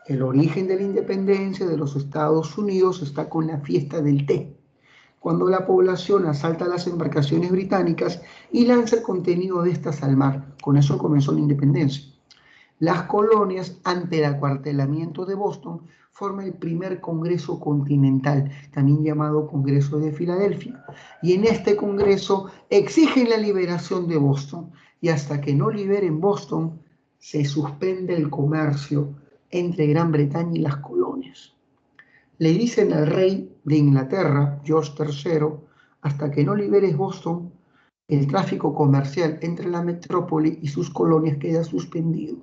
El origen de la independencia de los Estados Unidos está con la fiesta del té, cuando la población asalta las embarcaciones británicas y lanza el contenido de estas al mar. Con eso comenzó la independencia. Las colonias, ante el acuartelamiento de Boston, forman el primer Congreso Continental, también llamado Congreso de Filadelfia. Y en este Congreso exigen la liberación de Boston. Y hasta que no liberen Boston, se suspende el comercio entre Gran Bretaña y las colonias. Le dicen al rey de Inglaterra, George III, hasta que no liberes Boston, el tráfico comercial entre la metrópoli y sus colonias queda suspendido.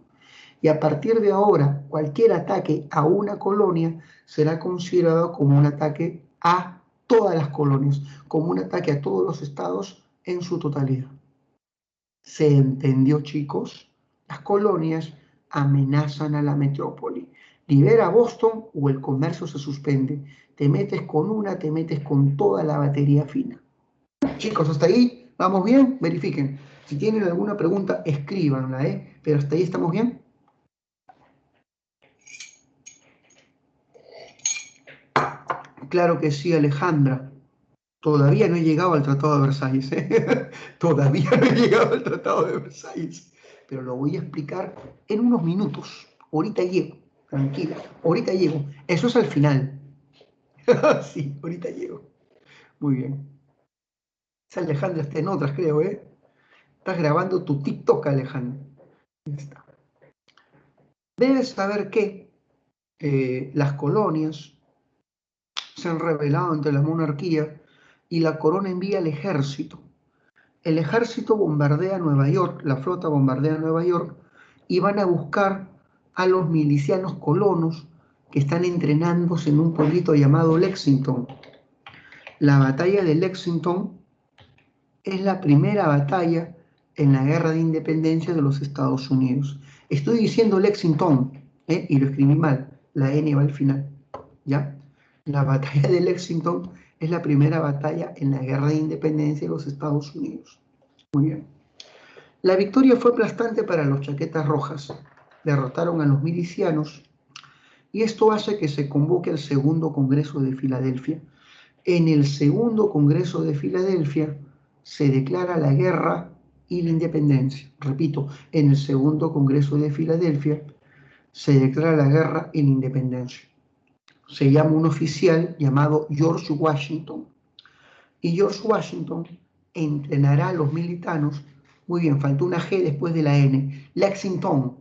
Y a partir de ahora, cualquier ataque a una colonia será considerado como un ataque a todas las colonias, como un ataque a todos los estados en su totalidad. ¿Se entendió, chicos? Las colonias amenazan a la metrópoli. Libera Boston o el comercio se suspende. Te metes con una, te metes con toda la batería fina. Chicos, hasta ahí, ¿vamos bien? Verifiquen. Si tienen alguna pregunta, escríbanla, ¿eh? Pero hasta ahí estamos bien. Claro que sí, Alejandra. Todavía no he llegado al Tratado de Versalles. Todavía no he llegado al Tratado de Versalles. Pero lo voy a explicar en unos minutos. Ahorita llego. Tranquila. Ahorita llego. Eso es al final. Sí, ahorita llego. Muy bien. Esa Alejandra está en otras, creo, ¿eh? Estás grabando tu TikTok, Alejandra. Ya está. Debes saber que las colonias se han rebelado ante la monarquía y la corona envía al ejército. El ejército bombardea Nueva York, la flota bombardea Nueva York y van a buscar a los milicianos colonos que están entrenándose en un pueblito llamado Lexington. La batalla de Lexington es la primera batalla en la guerra de independencia de los Estados Unidos. Estoy diciendo Lexington, y lo escribí mal, la N va al final, ¿ya? La batalla de Lexington es la primera batalla en la guerra de independencia de los Estados Unidos. Muy bien. La victoria fue aplastante para los chaquetas rojas. Derrotaron a los milicianos y esto hace que se convoque el segundo Congreso de Filadelfia. En el segundo Congreso de Filadelfia se declara la guerra y la independencia. Repito, en el segundo Congreso de Filadelfia se declara la guerra y la independencia. Se llama un oficial llamado George Washington. Y George Washington entrenará a los militanos. Muy bien, faltó una G después de la N. Lexington.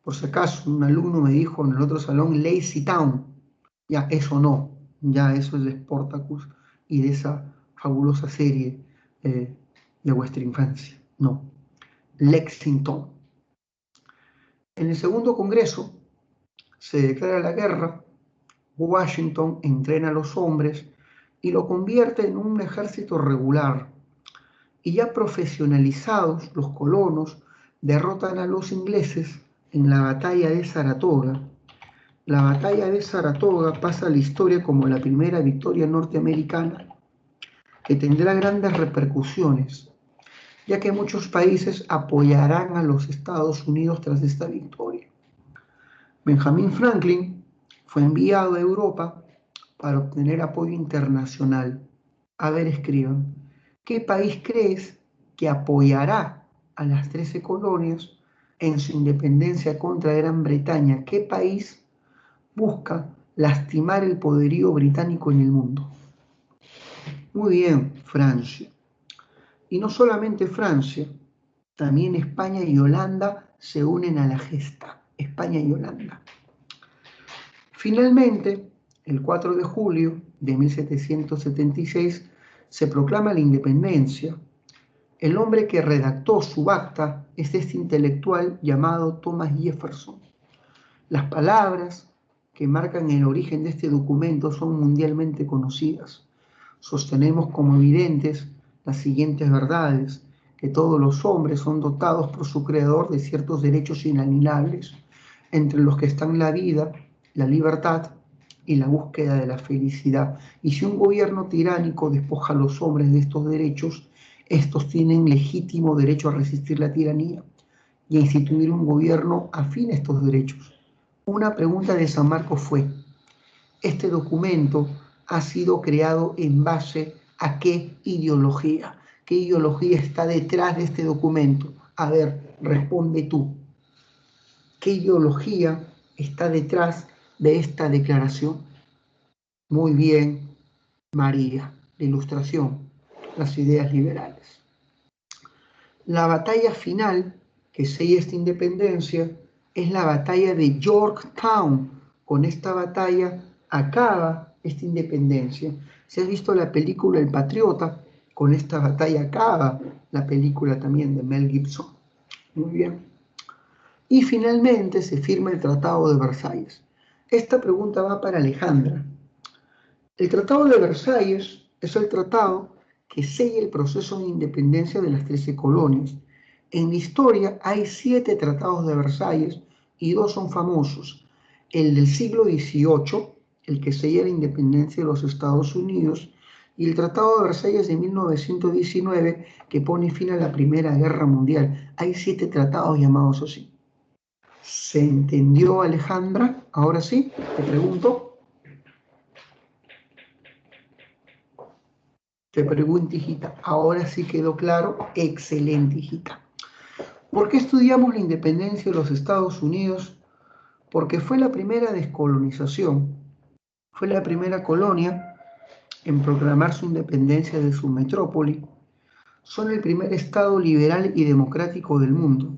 Por si acaso, un alumno me dijo en el otro salón, Lazy Town. Ya, eso no. Ya, eso es de Spartacus y de esa fabulosa serie de vuestra infancia. No. Lexington. En el segundo congreso se declara la guerra. Washington entrena a los hombres y lo convierte en un ejército regular. Y ya profesionalizados, los colonos derrotan a los ingleses en la batalla de Saratoga. La batalla de Saratoga pasa a la historia como la primera victoria norteamericana, que tendrá grandes repercusiones, ya que muchos países apoyarán a los Estados Unidos tras esta victoria. Benjamin Franklin fue enviado a Europa para obtener apoyo internacional. A ver, escriban, ¿qué país crees que apoyará a las 13 colonias en su independencia contra Gran Bretaña? ¿Qué país busca lastimar el poderío británico en el mundo? Muy bien, Francia. Y no solamente Francia, también España y Holanda se unen a la gesta. España y Holanda. Finalmente, el 4 de julio de 1776 se proclama la independencia. El hombre que redactó su acta es este intelectual llamado Thomas Jefferson. Las palabras que marcan el origen de este documento son mundialmente conocidas. Sostenemos como evidentes las siguientes verdades: que todos los hombres son dotados por su creador de ciertos derechos inalienables, entre los que están la vida, la libertad y la búsqueda de la felicidad. Y si un gobierno tiránico despoja a los hombres de estos derechos, estos tienen legítimo derecho a resistir la tiranía y a instituir un gobierno afín a estos derechos. Una pregunta de San Marcos fue: ¿este documento ha sido creado en base a qué ideología? ¿Qué ideología está detrás de este documento? A ver, responde tú. ¿Qué ideología está detrás de esta declaración? Muy bien, María, la Ilustración, las ideas liberales. La batalla final que sella esta independencia es la batalla de Yorktown. Con esta batalla acaba esta independencia. Si has visto la película El Patriota, con esta batalla acaba la película también de Mel Gibson. Muy bien. Y finalmente se firma el Tratado de Versalles. Esta pregunta va para Alejandra. El Tratado de Versalles es el tratado que sella el proceso de independencia de las 13 colonias. En la historia hay 7 tratados de Versalles y 2 son famosos. El del siglo XVIII, el que sella la independencia de los Estados Unidos, y el Tratado de Versalles de 1919, que pone fin a la Primera Guerra Mundial. Hay 7 tratados llamados así. ¿Se entendió, Alejandra? Ahora sí, te pregunto. Te pregunto, hijita, ¿ahora sí quedó claro? Excelente, hijita. ¿Por qué estudiamos la independencia de los Estados Unidos? Porque fue la primera descolonización, fue la primera colonia en proclamar su independencia de su metrópoli. Son el primer estado liberal y democrático del mundo,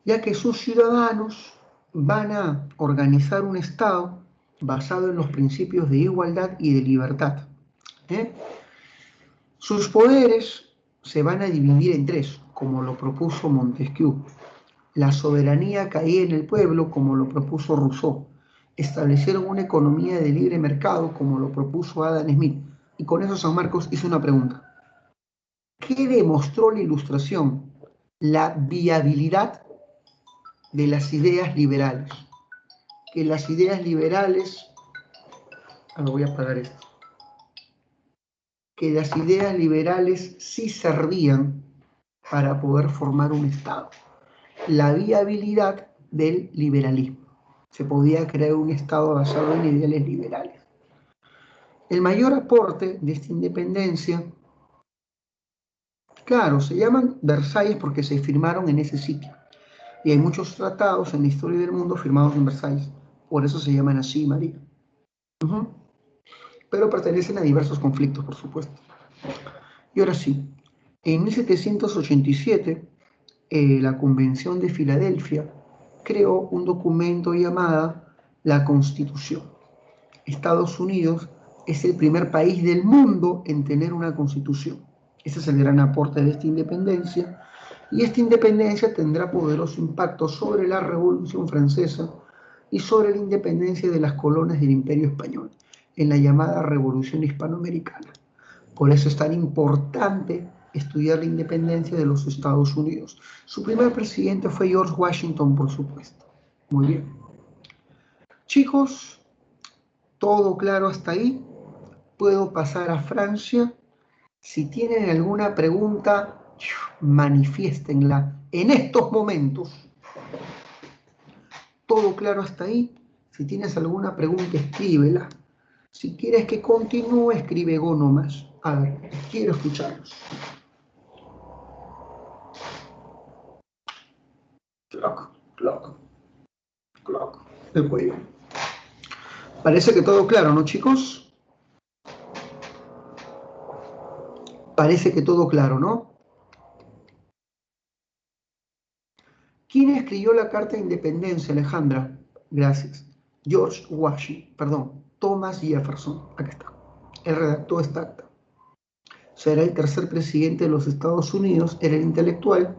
ya que sus ciudadanos van a organizar un estado basado en los principios de igualdad y de libertad. Sus poderes se van a dividir en 3, como lo propuso Montesquieu. La soberanía caía en el pueblo, como lo propuso Rousseau. Establecieron una economía de libre mercado, como lo propuso Adam Smith. Y con eso San Marcos hizo una pregunta. ¿Qué demostró la Ilustración? La viabilidad de las ideas liberales. Que las ideas liberales... Ahora voy a apagar esto. Que las ideas liberales sí servían para poder formar un Estado. La viabilidad del liberalismo. Se podía crear un Estado basado en ideales liberales. El mayor aporte de esta independencia, claro, se llaman Versalles porque se firmaron en ese sitio. Y hay muchos tratados en la historia del mundo firmados en Versalles. Por eso se llaman así, María. Pero pertenecen a diversos conflictos, por supuesto. Y ahora sí, en 1787, la Convención de Filadelfia creó un documento llamado la Constitución. Estados Unidos es el primer país del mundo en tener una constitución. Ese es el gran aporte de esta independencia. Y esta independencia tendrá poderoso impacto sobre la Revolución Francesa y sobre la independencia de las colonias del Imperio Español, en la llamada Revolución Hispanoamericana. Por eso es tan importante estudiar la independencia de los Estados Unidos. Su primer presidente fue George Washington, por supuesto. Muy bien. Chicos, ¿todo claro hasta ahí? Puedo pasar a Francia. Si tienen alguna pregunta, manifiéstenla en estos momentos. ¿Todo claro hasta ahí? Si tienes alguna pregunta, escríbela. Si quieres que continúe, escribe Go nomás. A ver, quiero escucharlos. Clock. El cuello. Parece que todo claro, ¿no, chicos? Parece que todo claro, ¿no? ¿Quién escribió la Carta de Independencia, Alejandra? Gracias. George Washington, perdón, Thomas Jefferson. Acá está. Él redactó esta acta. Será el tercer presidente de los Estados Unidos, era el intelectual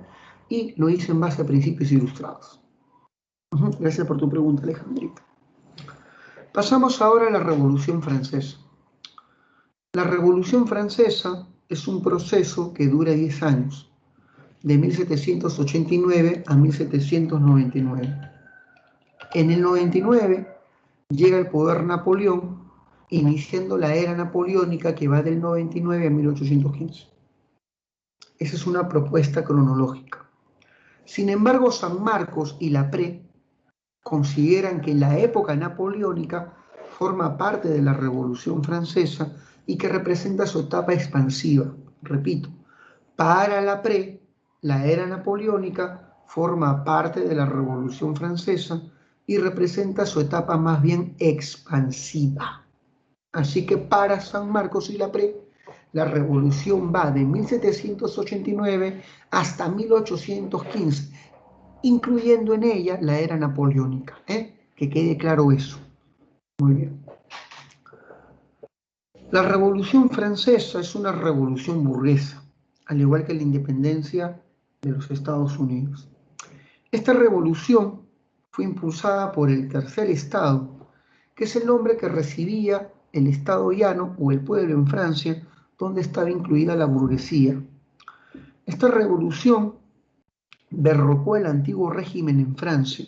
y lo hizo en base a principios ilustrados. Gracias por tu pregunta, Alejandrita. Pasamos ahora a la Revolución Francesa. La Revolución Francesa es un proceso que dura 10 años, de 1789 a 1799. En el 99 llega al poder Napoleón, iniciando la era napoleónica que va del 99 a 1815. Esa es una propuesta cronológica. Sin embargo, San Marcos y Lapré consideran que la época napoleónica forma parte de la Revolución Francesa y que representa su etapa expansiva. Repito, para Lapré, la era napoleónica forma parte de la Revolución Francesa y representa su etapa más bien expansiva. Así que para San Marcos y Lapré, la revolución va de 1789 hasta 1815, incluyendo en ella la era napoleónica. Que quede claro eso. Muy bien. La Revolución Francesa es una revolución burguesa, al igual que la independencia de los Estados Unidos. Esta revolución fue impulsada por el Tercer Estado, que es el nombre que recibía el Estado llano o el pueblo en Francia, donde estaba incluida la burguesía. Esta revolución derrocó el antiguo régimen en Francia,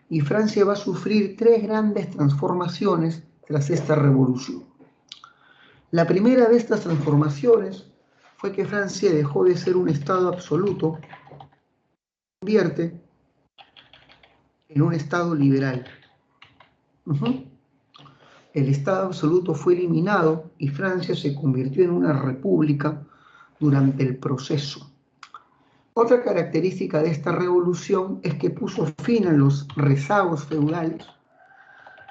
y Francia va a sufrir 3 grandes transformaciones tras esta revolución. La primera de estas transformaciones fue que Francia dejó de ser un Estado absoluto, se convierte en un Estado liberal. El Estado absoluto fue eliminado y Francia se convirtió en una república durante el proceso. Otra característica de esta revolución es que puso fin a los rezagos feudales.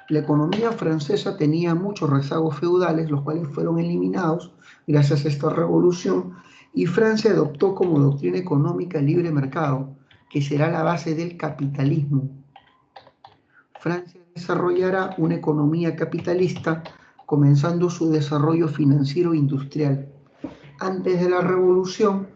La economía francesa tenía muchos rezagos feudales, los cuales fueron eliminados gracias a esta revolución, y Francia adoptó como doctrina económica el libre mercado, que será la base del capitalismo. Francia desarrollará una economía capitalista, comenzando su desarrollo financiero e industrial. Antes de la revolución,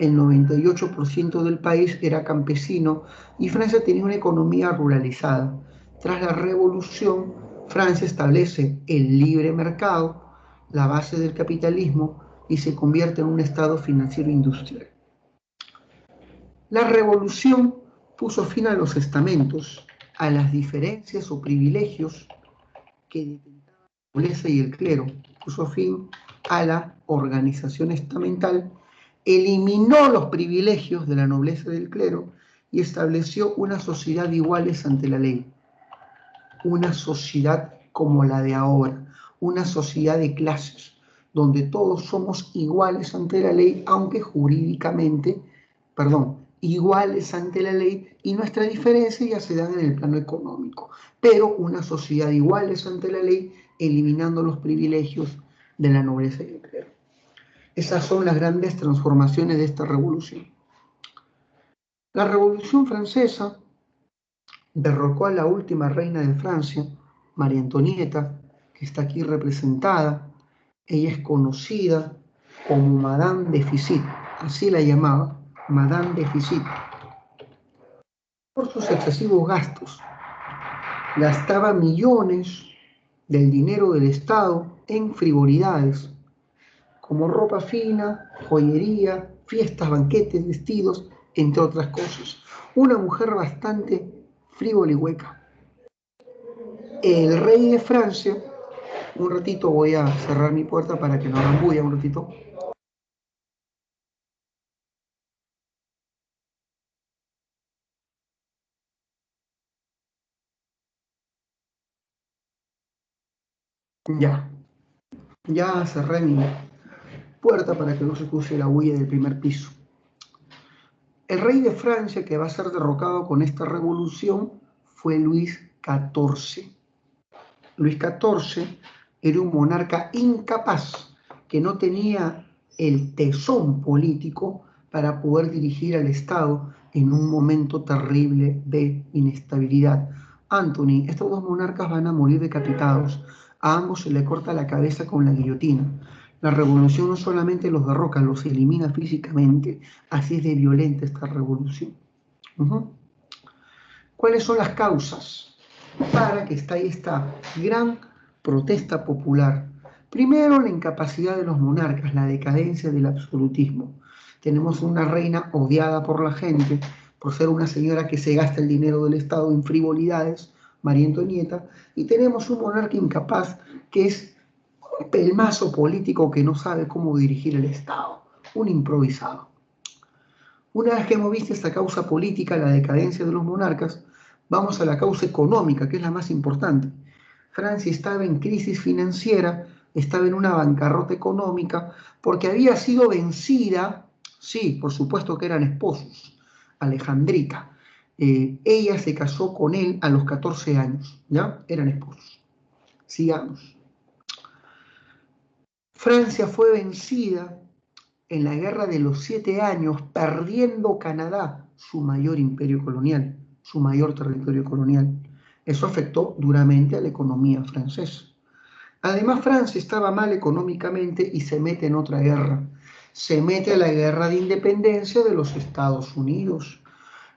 el 98% del país era campesino y Francia tenía una economía ruralizada. Tras la revolución, Francia establece el libre mercado, la base del capitalismo, y se convierte en un estado financiero industrial. La revolución puso fin a los estamentos, a las diferencias o privilegios que detentaban la nobleza y el clero, puso fin a la organización estamental, eliminó los privilegios de la nobleza y del clero y estableció una sociedad de iguales ante la ley, una sociedad como la de ahora, una sociedad de clases, donde todos somos iguales ante la ley, aunque jurídicamente, iguales ante la ley, y nuestra diferencia ya se da en el plano económico, pero una sociedad de iguales ante la ley, eliminando los privilegios de la nobleza y el clero. Esas son las grandes transformaciones de esta revolución. La Revolución Francesa derrocó a la última reina de Francia, María Antonieta, que está aquí representada. Ella es conocida como Madame Déficit, así la llamaba, Madame Déficit, por sus excesivos gastos. Gastaba millones del dinero del Estado en frivolidades, como ropa fina, joyería, fiestas, banquetes, vestidos, entre otras cosas. Una mujer bastante frívola y hueca. El rey de Francia, un ratito voy a cerrar mi puerta para que no hagan bulla un ratito. Ya cerré mi puerta para que no se escuche la bulla del primer piso. El rey de Francia que va a ser derrocado con esta revolución fue Luis XIV. Luis XIV era un monarca incapaz que no tenía el tesón político para poder dirigir al Estado en un momento terrible de inestabilidad. Anthony, estos dos monarcas van a morir decapitados. A ambos se le corta la cabeza con la guillotina. La revolución no solamente los derroca, los elimina físicamente. Así es de violenta esta revolución. ¿Cuáles son las causas para que esté esta gran protesta popular? Primero, la incapacidad de los monarcas, la decadencia del absolutismo. Tenemos una reina odiada por la gente por ser una señora que se gasta el dinero del Estado en frivolidades, María Antonieta, y tenemos un monarca incapaz que es un pelmazo político que no sabe cómo dirigir el Estado, un improvisado. Una vez que hemos visto esta causa política, la decadencia de los monarcas, vamos a la causa económica, que es la más importante. Francia estaba en crisis financiera, estaba en una bancarrota económica, porque había sido vencida, sí, por supuesto que eran esposos, Alejandrita. Ella se casó con él a los 14 años, ¿ya? Eran esposos. Sigamos. Francia fue vencida en la Guerra de los 7 Años, perdiendo Canadá, su mayor imperio colonial, su mayor territorio colonial. Eso afectó duramente a la economía francesa. Además, Francia estaba mal económicamente y se mete en otra guerra. Se mete a la guerra de independencia de los Estados Unidos.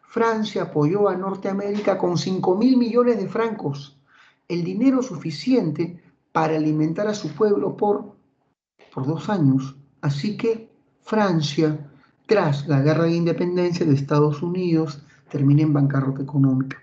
Francia apoyó a Norteamérica con 5.000 millones de francos, el dinero suficiente para alimentar a su pueblo por 2 años. Así que Francia, tras la guerra de independencia de Estados Unidos, termina en bancarrota económica.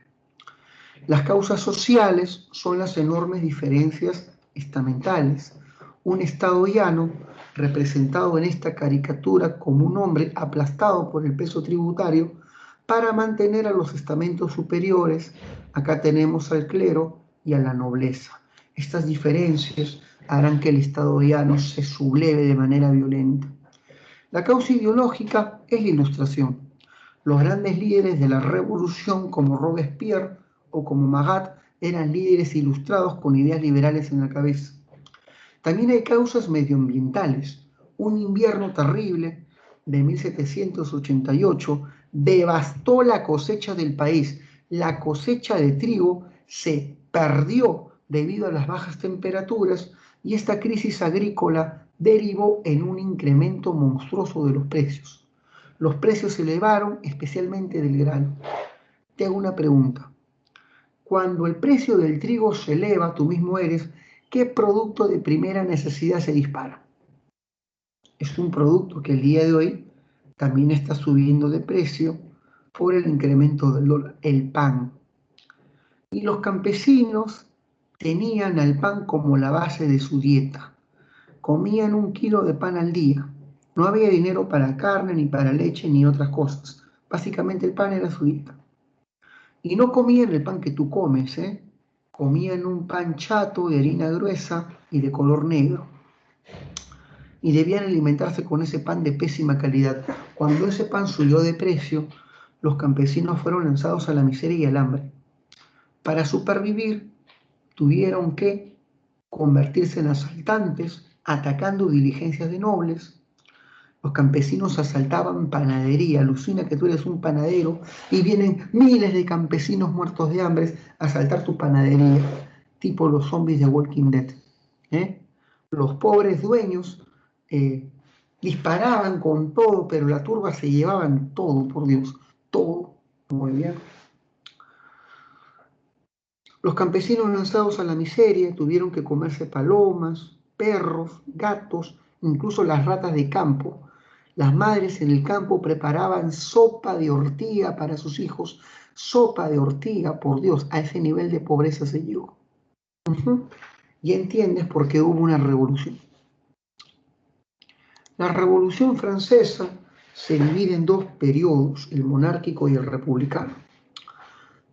Las causas sociales son las enormes diferencias estamentales. Un Estado llano, representado en esta caricatura como un hombre aplastado por el peso tributario, para mantener a los estamentos superiores. Acá tenemos al clero y a la nobleza. Estas diferencias harán que el Estado llano se subleve de manera violenta. La causa ideológica es la Ilustración. Los grandes líderes de la revolución, como Robespierre o como Marat, eran líderes ilustrados con ideas liberales en la cabeza. También hay causas medioambientales. Un invierno terrible de 1788 devastó la cosecha del país. La cosecha de trigo se perdió debido a las bajas temperaturas y esta crisis agrícola derivó en un incremento monstruoso de los precios. Los precios se elevaron, especialmente del grano. Te hago una pregunta. Cuando el precio del trigo se eleva, tú mismo eres, ¿qué producto de primera necesidad se dispara? Es un producto que el día de hoy también está subiendo de precio por el incremento del dólar, el pan. Y los campesinos tenían al pan como la base de su dieta. Comían 1 kilo de pan al día. No había dinero para carne, ni para leche, ni otras cosas. Básicamente el pan era su dieta. Y no comían el pan que tú comes, ¿eh? Comían un pan chato de harina gruesa y de color negro. Y debían alimentarse con ese pan de pésima calidad. Cuando ese pan subió de precio, los campesinos fueron lanzados a la miseria y al hambre. Para supervivir, tuvieron que convertirse en asaltantes, atacando diligencias de nobles. Los campesinos asaltaban panadería. Alucina que tú eres un panadero y vienen miles de campesinos muertos de hambre a asaltar tu panadería, tipo los zombies de Walking Dead. Los pobres dueños disparaban con todo, pero la turba se llevaban todo, por Dios, todo. Muy bien. Los campesinos lanzados a la miseria tuvieron que comerse palomas, perros, gatos, incluso las ratas de campo. Las madres en el campo preparaban sopa de ortiga para sus hijos. Sopa de ortiga, por Dios, a ese nivel de pobreza se llegó. Y entiendes por qué hubo una revolución. La Revolución Francesa se divide en dos periodos, el monárquico y el republicano.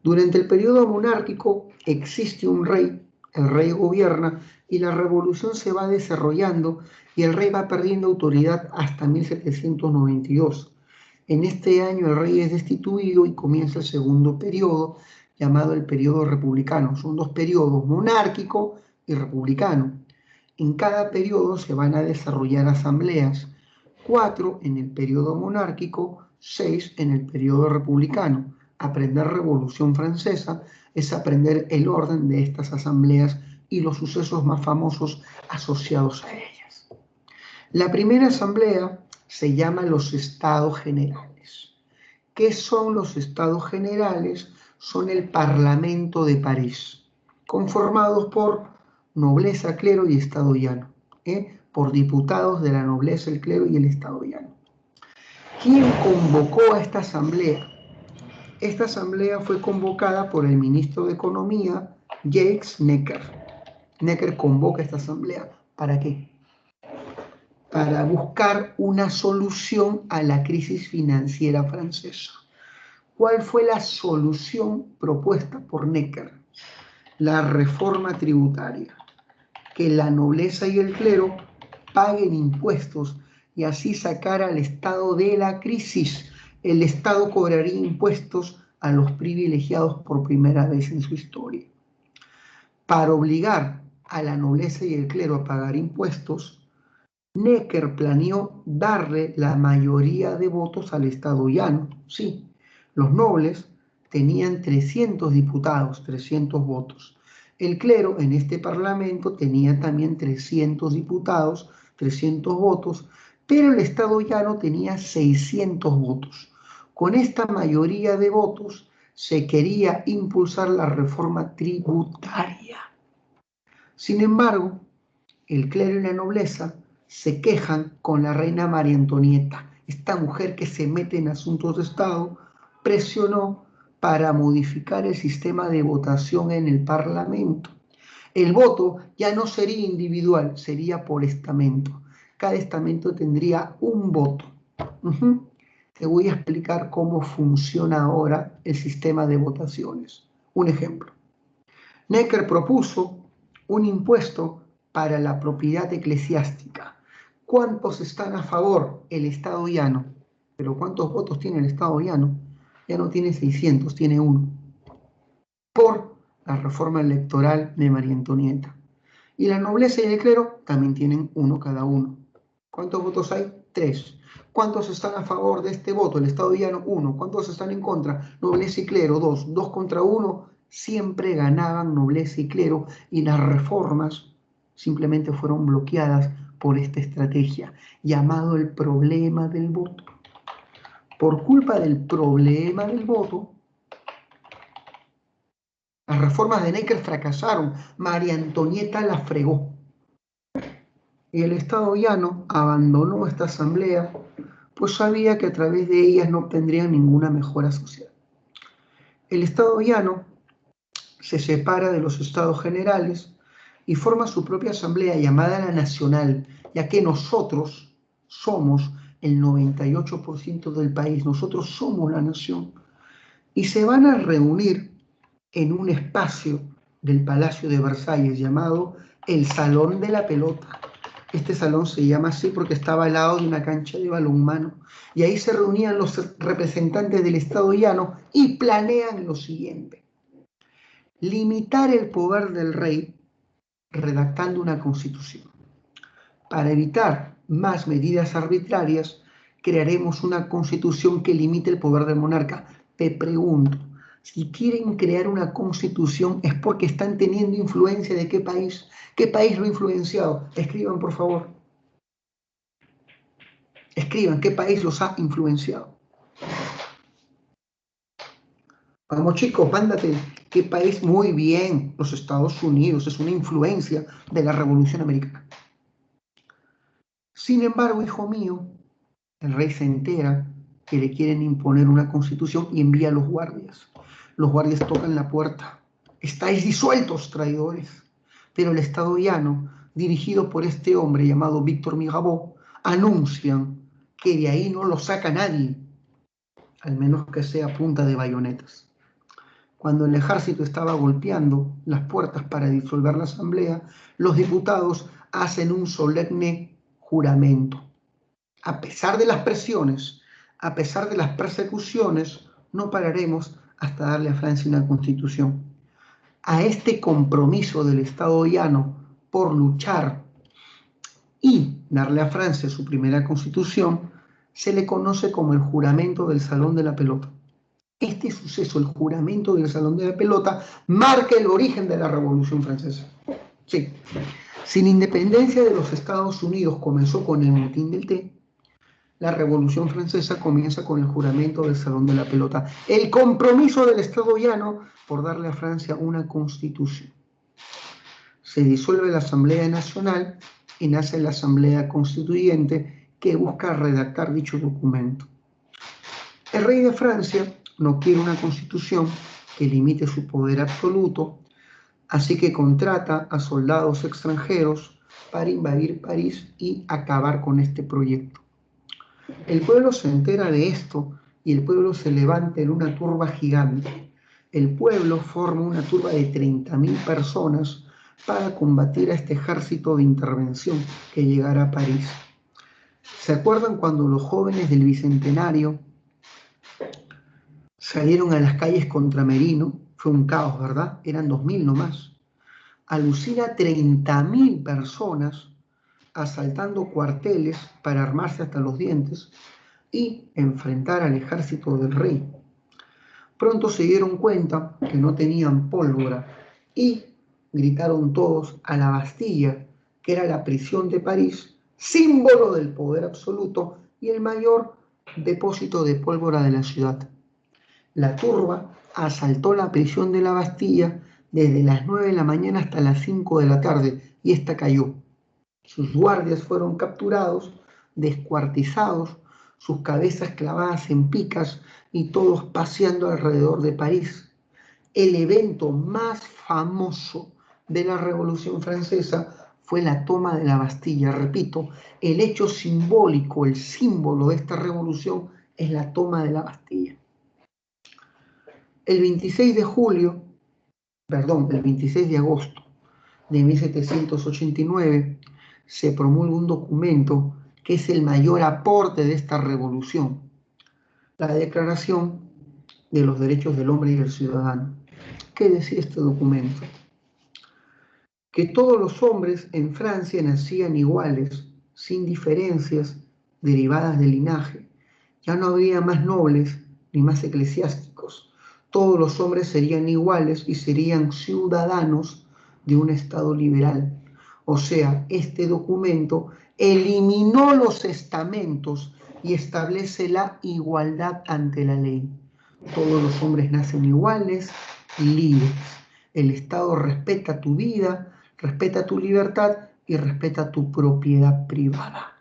Durante el periodo monárquico existe un rey, el rey gobierna y la revolución se va desarrollando y el rey va perdiendo autoridad hasta 1792. En este año el rey es destituido y comienza el segundo periodo llamado el periodo republicano. Son dos periodos, monárquico y republicano. En cada periodo se van a desarrollar asambleas, 4 en el periodo monárquico, 6 en el periodo republicano. Aprender Revolución Francesa es aprender el orden de estas asambleas y los sucesos más famosos asociados a ellas. La primera asamblea se llama los Estados Generales. ¿Qué son los Estados Generales? Son el Parlamento de París, conformados por nobleza, clero y Estado llano, por diputados de la nobleza, el clero y el Estado llano. ¿Quién convocó a esta asamblea? Esta asamblea fue convocada por el ministro de Economía, Jacques Necker. Necker convoca esta asamblea. ¿Para qué? Para buscar una solución a la crisis financiera francesa. ¿Cuál fue la solución propuesta por Necker? La reforma tributaria. Que la nobleza y el clero paguen impuestos y así sacar al Estado de la crisis. El Estado cobraría impuestos a los privilegiados por primera vez en su historia. Para obligar a la nobleza y el clero a pagar impuestos, Necker planeó darle la mayoría de votos al Estado llano. Sí, los nobles tenían 300 diputados, 300 votos. El clero en este parlamento tenía también 300 diputados, 300 votos, pero el Estado llano tenía 600 votos. Con esta mayoría de votos se quería impulsar la reforma tributaria. Sin embargo, el clero y la nobleza se quejan con la reina María Antonieta. Esta mujer que se mete en asuntos de Estado presionó para modificar el sistema de votación en el Parlamento. El voto ya no sería individual, sería por estamento. Cada estamento tendría un voto. Te voy a explicar cómo funciona ahora el sistema de votaciones. Un ejemplo. Necker propuso un impuesto para la propiedad eclesiástica. ¿Cuántos están a favor? El Estado llano. ¿Pero cuántos votos tiene el Estado llano? Ya no tiene 600, tiene 1. Por la reforma electoral de María Antonieta. Y la nobleza y el clero también tienen 1 cada uno. ¿Cuántos votos hay? 3. ¿Cuántos están a favor de este voto? El Estado llano, 1. ¿Cuántos están en contra? Nobleza y clero, 2. 2 contra 1. Siempre ganaban nobleza y clero y las reformas simplemente fueron bloqueadas por esta estrategia, llamado el problema del voto. por culpa del problema del voto, las reformas de Necker fracasaron. María Antonieta la fregó. Y el Estado llano abandonó esta asamblea, pues sabía que a través de ellas no obtendrían ninguna mejora social. El Estado llano se separa de los Estados generales y forma su propia asamblea llamada la Nacional, ya que nosotros somos el 98% del país, nosotros somos la nación. Y se van a reunir en un espacio del Palacio de Versalles llamado el Salón de la Pelota. Este salón se llama así porque estaba al lado de una cancha de balonmano. Y ahí se reunían los representantes del Estado llano y planean lo siguiente: limitar el poder del rey redactando una constitución. Para evitar más medidas arbitrarias, crearemos una constitución que limite el poder del monarca. Te pregunto, si quieren crear una constitución es porque están teniendo influencia de qué país. ¿Qué país lo ha influenciado? Escriban, por favor. Escriban, ¿qué país los ha influenciado? Vamos chicos, mándate. ¿Qué país? Muy bien, los Estados Unidos. Es una influencia de la Revolución Americana. Sin embargo, hijo mío, el rey se entera que le quieren imponer una constitución y envía a los guardias. Los guardias tocan la puerta. Estáis disueltos, traidores. Pero el Estado llano, dirigido por este hombre llamado Víctor Mirabeau, anuncian que de ahí no lo saca nadie, al menos que sea a punta de bayonetas. Cuando el ejército estaba golpeando las puertas para disolver la asamblea, los diputados hacen un solemne juramento. A pesar de las presiones, a pesar de las persecuciones, no pararemos hasta darle a Francia una constitución. A este compromiso del Estado llano por luchar y darle a Francia su primera constitución se le conoce como el juramento del Salón de la Pelota. Este suceso, el juramento del Salón de la Pelota, marca el origen de la Revolución Francesa. Sí. Si la independencia de los Estados Unidos comenzó con el motín del té, la Revolución Francesa comienza con el juramento del Salón de la Pelota, el compromiso del Estado llano por darle a Francia una constitución. Se disuelve la Asamblea Nacional y nace la Asamblea Constituyente que busca redactar dicho documento. El rey de Francia no quiere una constitución que limite su poder absoluto, así que contrata a soldados extranjeros para invadir París y acabar con este proyecto. El pueblo se entera de esto y el pueblo se levanta en una turba gigante. El pueblo forma una turba de 30.000 personas para combatir a este ejército de intervención que llegará a París. ¿Se acuerdan cuando los jóvenes del Bicentenario salieron a las calles contra Merino? Fue un caos, ¿verdad? Eran 2.000 nomás. Alucina 30.000 personas asaltando cuarteles para armarse hasta los dientes y enfrentar al ejército del rey. Pronto se dieron cuenta que no tenían pólvora y gritaron todos a la Bastilla, que era la prisión de París, símbolo del poder absoluto y el mayor depósito de pólvora de la ciudad. La turba asaltó la prisión de la Bastilla desde las 9 de la mañana hasta las 5 de la tarde y esta cayó. Sus guardias fueron capturados, descuartizados, sus cabezas clavadas en picas y todos paseando alrededor de París. El evento más famoso de la Revolución Francesa fue la toma de la Bastilla. Repito, el hecho simbólico, el símbolo de esta revolución es la toma de la Bastilla. El 26 de agosto de 1789 se promulga un documento que es el mayor aporte de esta revolución, la Declaración de los Derechos del Hombre y del Ciudadano. ¿Qué decía este documento? Que todos los hombres en Francia nacían iguales, sin diferencias derivadas del linaje. Ya no habría más nobles ni más eclesiásticos. Todos los hombres serían iguales y serían ciudadanos de un Estado liberal. O sea, este documento eliminó los estamentos y establece la igualdad ante la ley. Todos los hombres nacen iguales y libres. El Estado respeta tu vida, respeta tu libertad y respeta tu propiedad privada.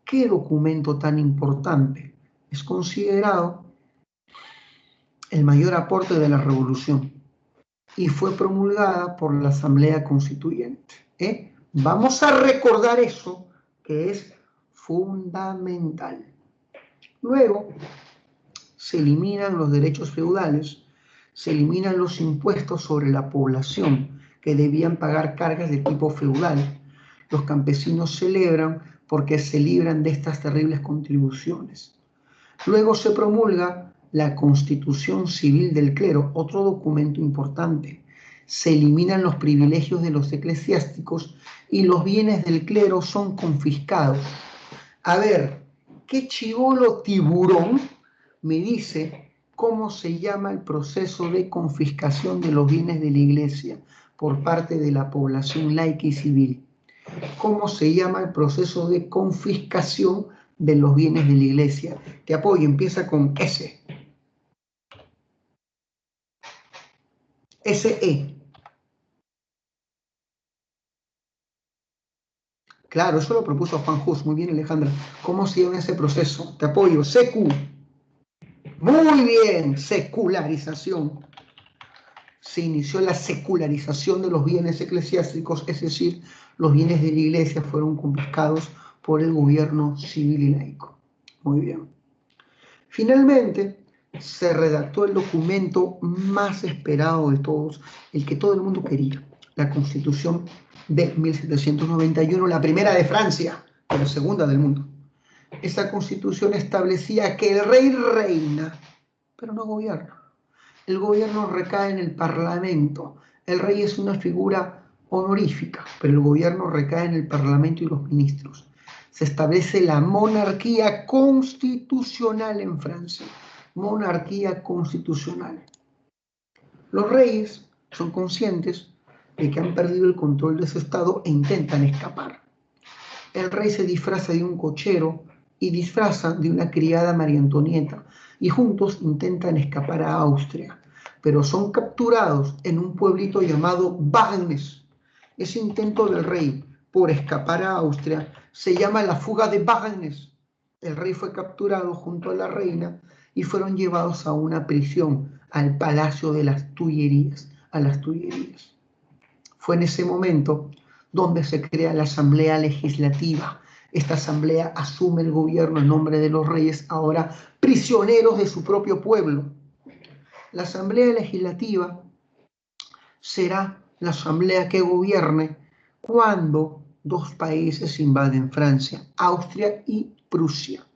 ¿Qué documento tan importante es considerado el mayor aporte de la revolución y fue promulgada por la Asamblea Constituyente? Vamos a recordar eso, que es fundamental. Luego, se eliminan los derechos feudales, se eliminan los impuestos sobre la población que debían pagar cargas de tipo feudal. Los campesinos celebran porque se libran de estas terribles contribuciones. Luego se promulga la Constitución Civil del Clero, otro documento importante. Se eliminan los privilegios de los eclesiásticos y los bienes del clero son confiscados. A ver, ¿qué chibolo tiburón me dice cómo se llama el proceso de confiscación de los bienes de la iglesia por parte de la población laica y civil? ¿Cómo se llama el proceso de confiscación de los bienes de la iglesia? Te apoyo, empieza con S. S-E. Claro, eso lo propuso Juan Hus. Muy bien, Alejandra. ¿Cómo se llama ese proceso? Te apoyo. Secu. Muy bien, secularización. Se inició la secularización de los bienes eclesiásticos, es decir, los bienes de la iglesia fueron confiscados por el gobierno civil y laico. Muy bien. Finalmente, se redactó el documento más esperado de todos, el que todo el mundo quería, la Constitución de 1791, la primera de Francia, la segunda del mundo. Esta Constitución establecía que el rey reina, pero no gobierna. El gobierno recae en el Parlamento. El rey es una figura honorífica, pero el gobierno recae en el Parlamento y los ministros. Se establece la monarquía constitucional en Francia. Monarquía constitucional. Los reyes son conscientes de que han perdido el control de su estado e intentan escapar. El rey se disfraza de un cochero y disfraza de una criada María Antonieta y juntos intentan escapar a Austria, pero son capturados en un pueblito llamado Bagnes. Ese intento del rey por escapar a Austria se llama la fuga de Bagnes. El rey fue capturado junto a la reina y fueron llevados a una prisión, al Palacio de las Tullerías, a las Tullerías. Fue en ese momento donde se crea la Asamblea Legislativa. Esta asamblea asume el gobierno en nombre de los reyes, ahora prisioneros de su propio pueblo. La Asamblea Legislativa será la asamblea que gobierne cuando dos países invaden Francia, Austria y Prusia.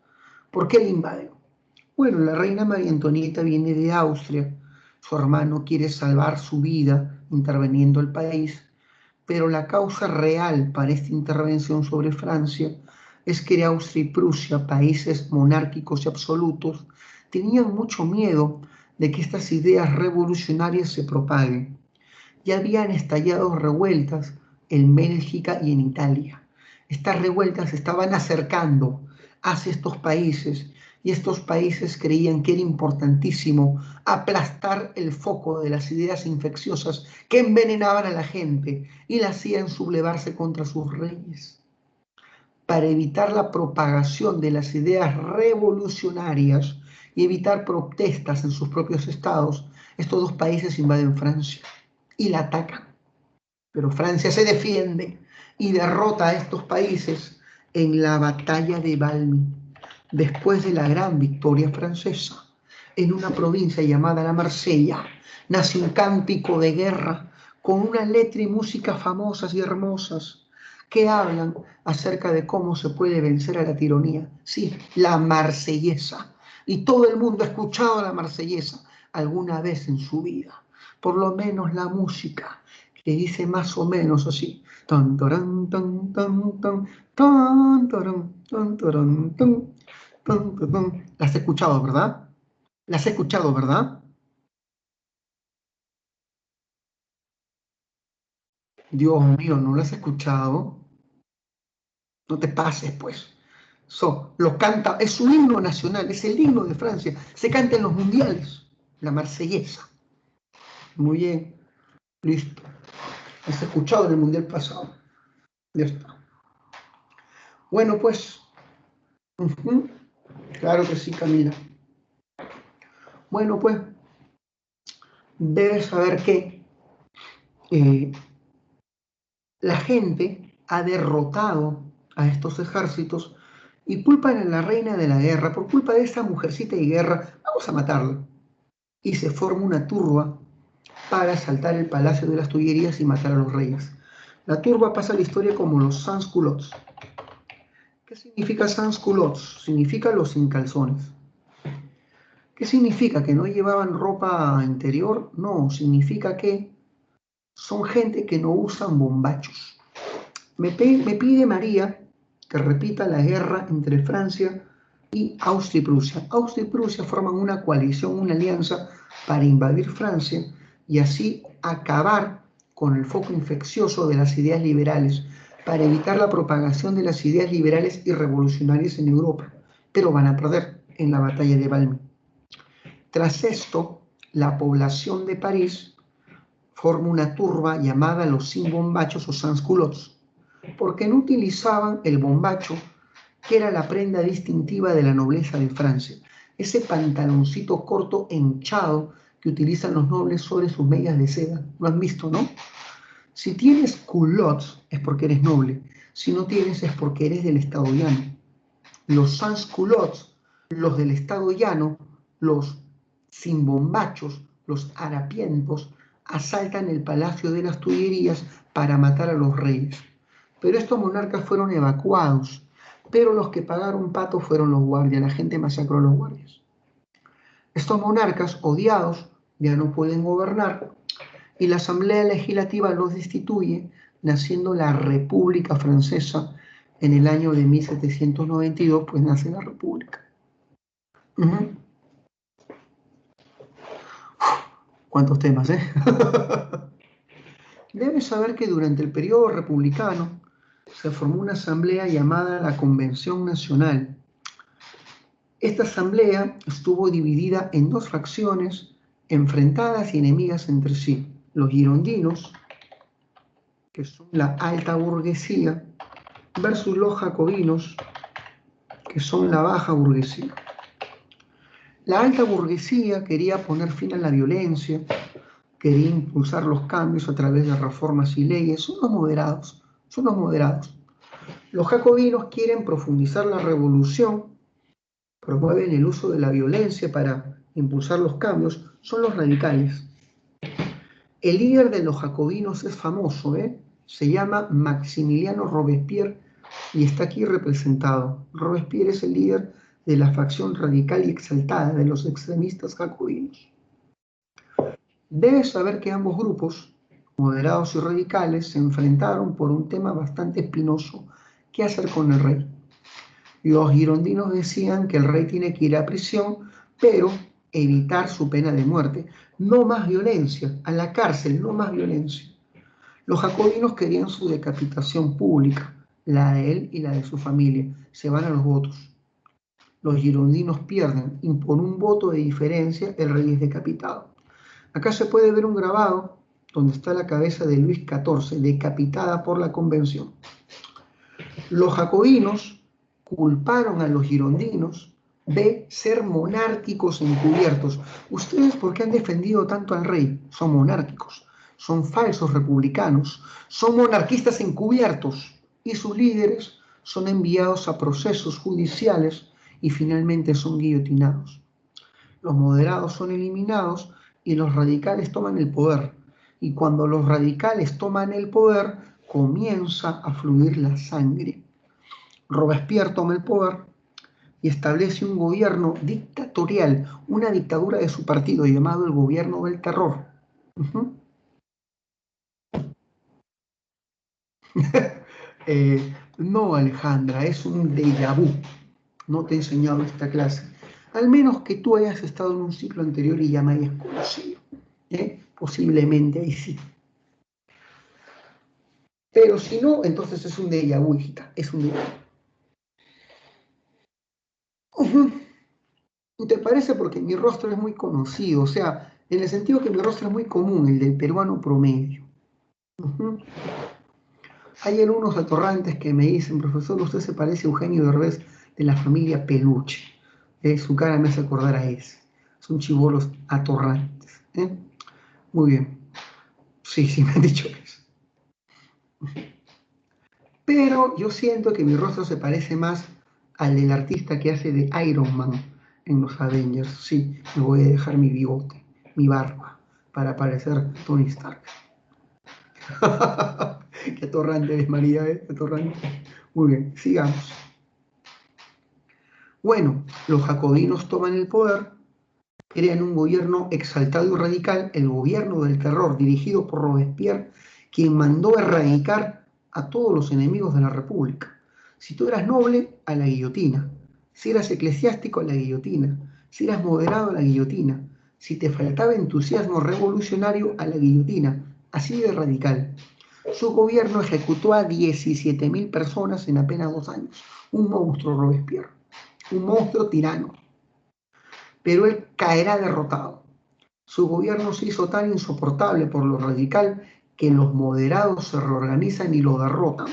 ¿Por qué la invaden? Bueno, la reina María Antonieta viene de Austria, su hermano quiere salvar su vida interviniendo el país, pero la causa real para esta intervención sobre Francia es que Austria y Prusia, países monárquicos y absolutos, tenían mucho miedo de que estas ideas revolucionarias se propaguen. Ya habían estallado revueltas en Bélgica y en Italia. Estas revueltas se estaban acercando hacia estos países y estos países creían que era importantísimo aplastar el foco de las ideas infecciosas que envenenaban a la gente y la hacían sublevarse contra sus reyes. Para evitar la propagación de las ideas revolucionarias y evitar protestas en sus propios estados, estos dos países invaden Francia y la atacan. Pero Francia se defiende y derrota a estos países en la batalla de Valmy. Después de la gran victoria francesa, en una provincia llamada la Marsella, nace un cántico de guerra con una letra y música famosas y hermosas que hablan acerca de cómo se puede vencer a la tiranía. Sí, la marsellesa. Y todo el mundo ha escuchado la marsellesa alguna vez en su vida. Por lo menos la música, que dice más o menos así. Tan, taran, tan, tan, tan, tan, taran, tan, taran, tan. Las he escuchado, ¿verdad? Las he escuchado, ¿verdad? Dios mío, ¿no las he escuchado? No te pases, pues. Lo canta, es su himno nacional, es el himno de Francia, se canta en los mundiales, la marsellesa. Muy bien, listo. Has escuchado en el mundial pasado. Ya está. Bueno, pues, claro que sí, Camila. Bueno, pues, debes saber que la gente ha derrotado a estos ejércitos y culpan a la reina de la guerra. Por culpa de esa mujercita de guerra, vamos a matarla. Y se forma una turba para asaltar el Palacio de las Tullerías y matar a los reyes. La turba pasa a la historia como los sans-culottes. ¿Qué significa sans-culottes? Significa los sin calzones. ¿Qué significa? ¿Que no llevaban ropa interior? No, significa que son gente que no usan bombachos. Me pide María que repita la guerra entre Francia y Austria y Prusia. Austria y Prusia forman una coalición, una alianza para invadir Francia y así acabar con el foco infeccioso de las ideas liberales, para evitar la propagación de las ideas liberales y revolucionarias en Europa. Pero van a perder en la batalla de Valmy. Tras esto, la población de París forma una turba llamada los sin bombachos o sans-culottes, porque no utilizaban el bombacho, que era la prenda distintiva de la nobleza de Francia, ese pantaloncito corto hinchado que utilizan los nobles sobre sus medias de seda. ¿Lo han visto, no? Si tienes culottes es porque eres noble, si no tienes es porque eres del estado llano. Los sans-culottes, los del estado llano, los sin bombachos, los harapientos, asaltan el Palacio de las Tullerías para matar a los reyes. Pero estos monarcas fueron evacuados, pero los que pagaron pato fueron los guardias, la gente masacró a los guardias. Estos monarcas, odiados, ya no pueden gobernar y la Asamblea Legislativa los destituye, naciendo la República Francesa en el año de 1792, pues nace la República. ¿Cuántos temas, eh? Debes saber que durante el periodo republicano se formó una asamblea llamada la Convención Nacional. Esta asamblea estuvo dividida en dos facciones enfrentadas y enemigas entre sí: los girondinos, que son la alta burguesía, versus los jacobinos, que son la baja burguesía. La alta burguesía quería poner fin a la violencia, quería impulsar los cambios a través de reformas y leyes. Son los moderados, son los moderados. Los jacobinos quieren profundizar la revolución, promueven el uso de la violencia para impulsar los cambios, son los radicales. El líder de los jacobinos es famoso, se llama Maximiliano Robespierre y está aquí representado. Robespierre es el líder de la facción radical y exaltada de los extremistas jacobinos. Debes saber que ambos grupos, moderados y radicales, se enfrentaron por un tema bastante espinoso: ¿qué hacer con el rey? Los girondinos decían que el rey tiene que ir a prisión, pero evitar su pena de muerte. No más violencia, a la cárcel, no más violencia. Los jacobinos querían su decapitación pública, la de él y la de su familia. Se van a los votos. Los girondinos pierden y por un voto de diferencia el rey es decapitado. Acá se puede ver un grabado donde está la cabeza de Luis XIV, decapitada por la convención. Los jacobinos culparon a los girondinos de ser monárquicos encubiertos. ¿Ustedes por qué han defendido tanto al rey? Son monárquicos, son falsos republicanos, son monarquistas encubiertos y sus líderes son enviados a procesos judiciales y finalmente son guillotinados. Los moderados son eliminados y los radicales toman el poder. Y cuando los radicales toman el poder, comienza a fluir la sangre. Robespierre toma el poder y establece un gobierno dictatorial, una dictadura de su partido llamado el Gobierno del Terror. No, Alejandra, es un déjà vu. No te he enseñado esta clase. Al menos que tú hayas estado en un ciclo anterior y ya me hayas conocido. Posiblemente ahí sí. Pero si no, entonces es un déjà vu, hijita. Es un déjà vu. ¿Te parece? Porque mi rostro es muy conocido, o sea, en el sentido que mi rostro es muy común, el del peruano promedio. Hay algunos atorrantes que me dicen, profesor, usted se parece a Eugenio Derbez de la familia Peluche. Su cara me hace acordar a ese. Son chibolos atorrantes. Muy bien. Sí, me han dicho eso. Pero yo siento que mi rostro se parece más al del artista que hace de Iron Man en los Avengers. Sí, me voy a dejar mi bigote, mi barba, para parecer Tony Stark. Qué atorrante es, María, ¿eh? Qué atorrante. Muy bien, sigamos. Bueno, los jacobinos toman el poder, crean un gobierno exaltado y radical, el gobierno del terror, dirigido por Robespierre, quien mandó erradicar a todos los enemigos de la República. Si tú eras noble, a la guillotina. Si eras eclesiástico, a la guillotina. Si eras moderado, a la guillotina. Si te faltaba entusiasmo revolucionario, a la guillotina. Así de radical. Su gobierno ejecutó a 17.000 personas en apenas 2 años. Un monstruo, Robespierre. Un monstruo tirano. Pero él caerá derrotado. Su gobierno se hizo tan insoportable por lo radical que los moderados se reorganizan y lo derrotan.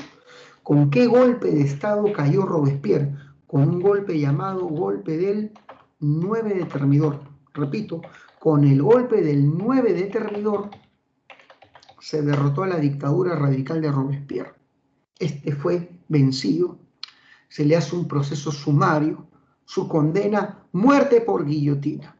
¿Con qué golpe de Estado cayó Robespierre? Con un golpe llamado golpe del 9 de Termidor. Repito, con el golpe del 9 de Termidor se derrotó a la dictadura radical de Robespierre. Este fue vencido. Se le hace un proceso sumario. Su condena, muerte por guillotina.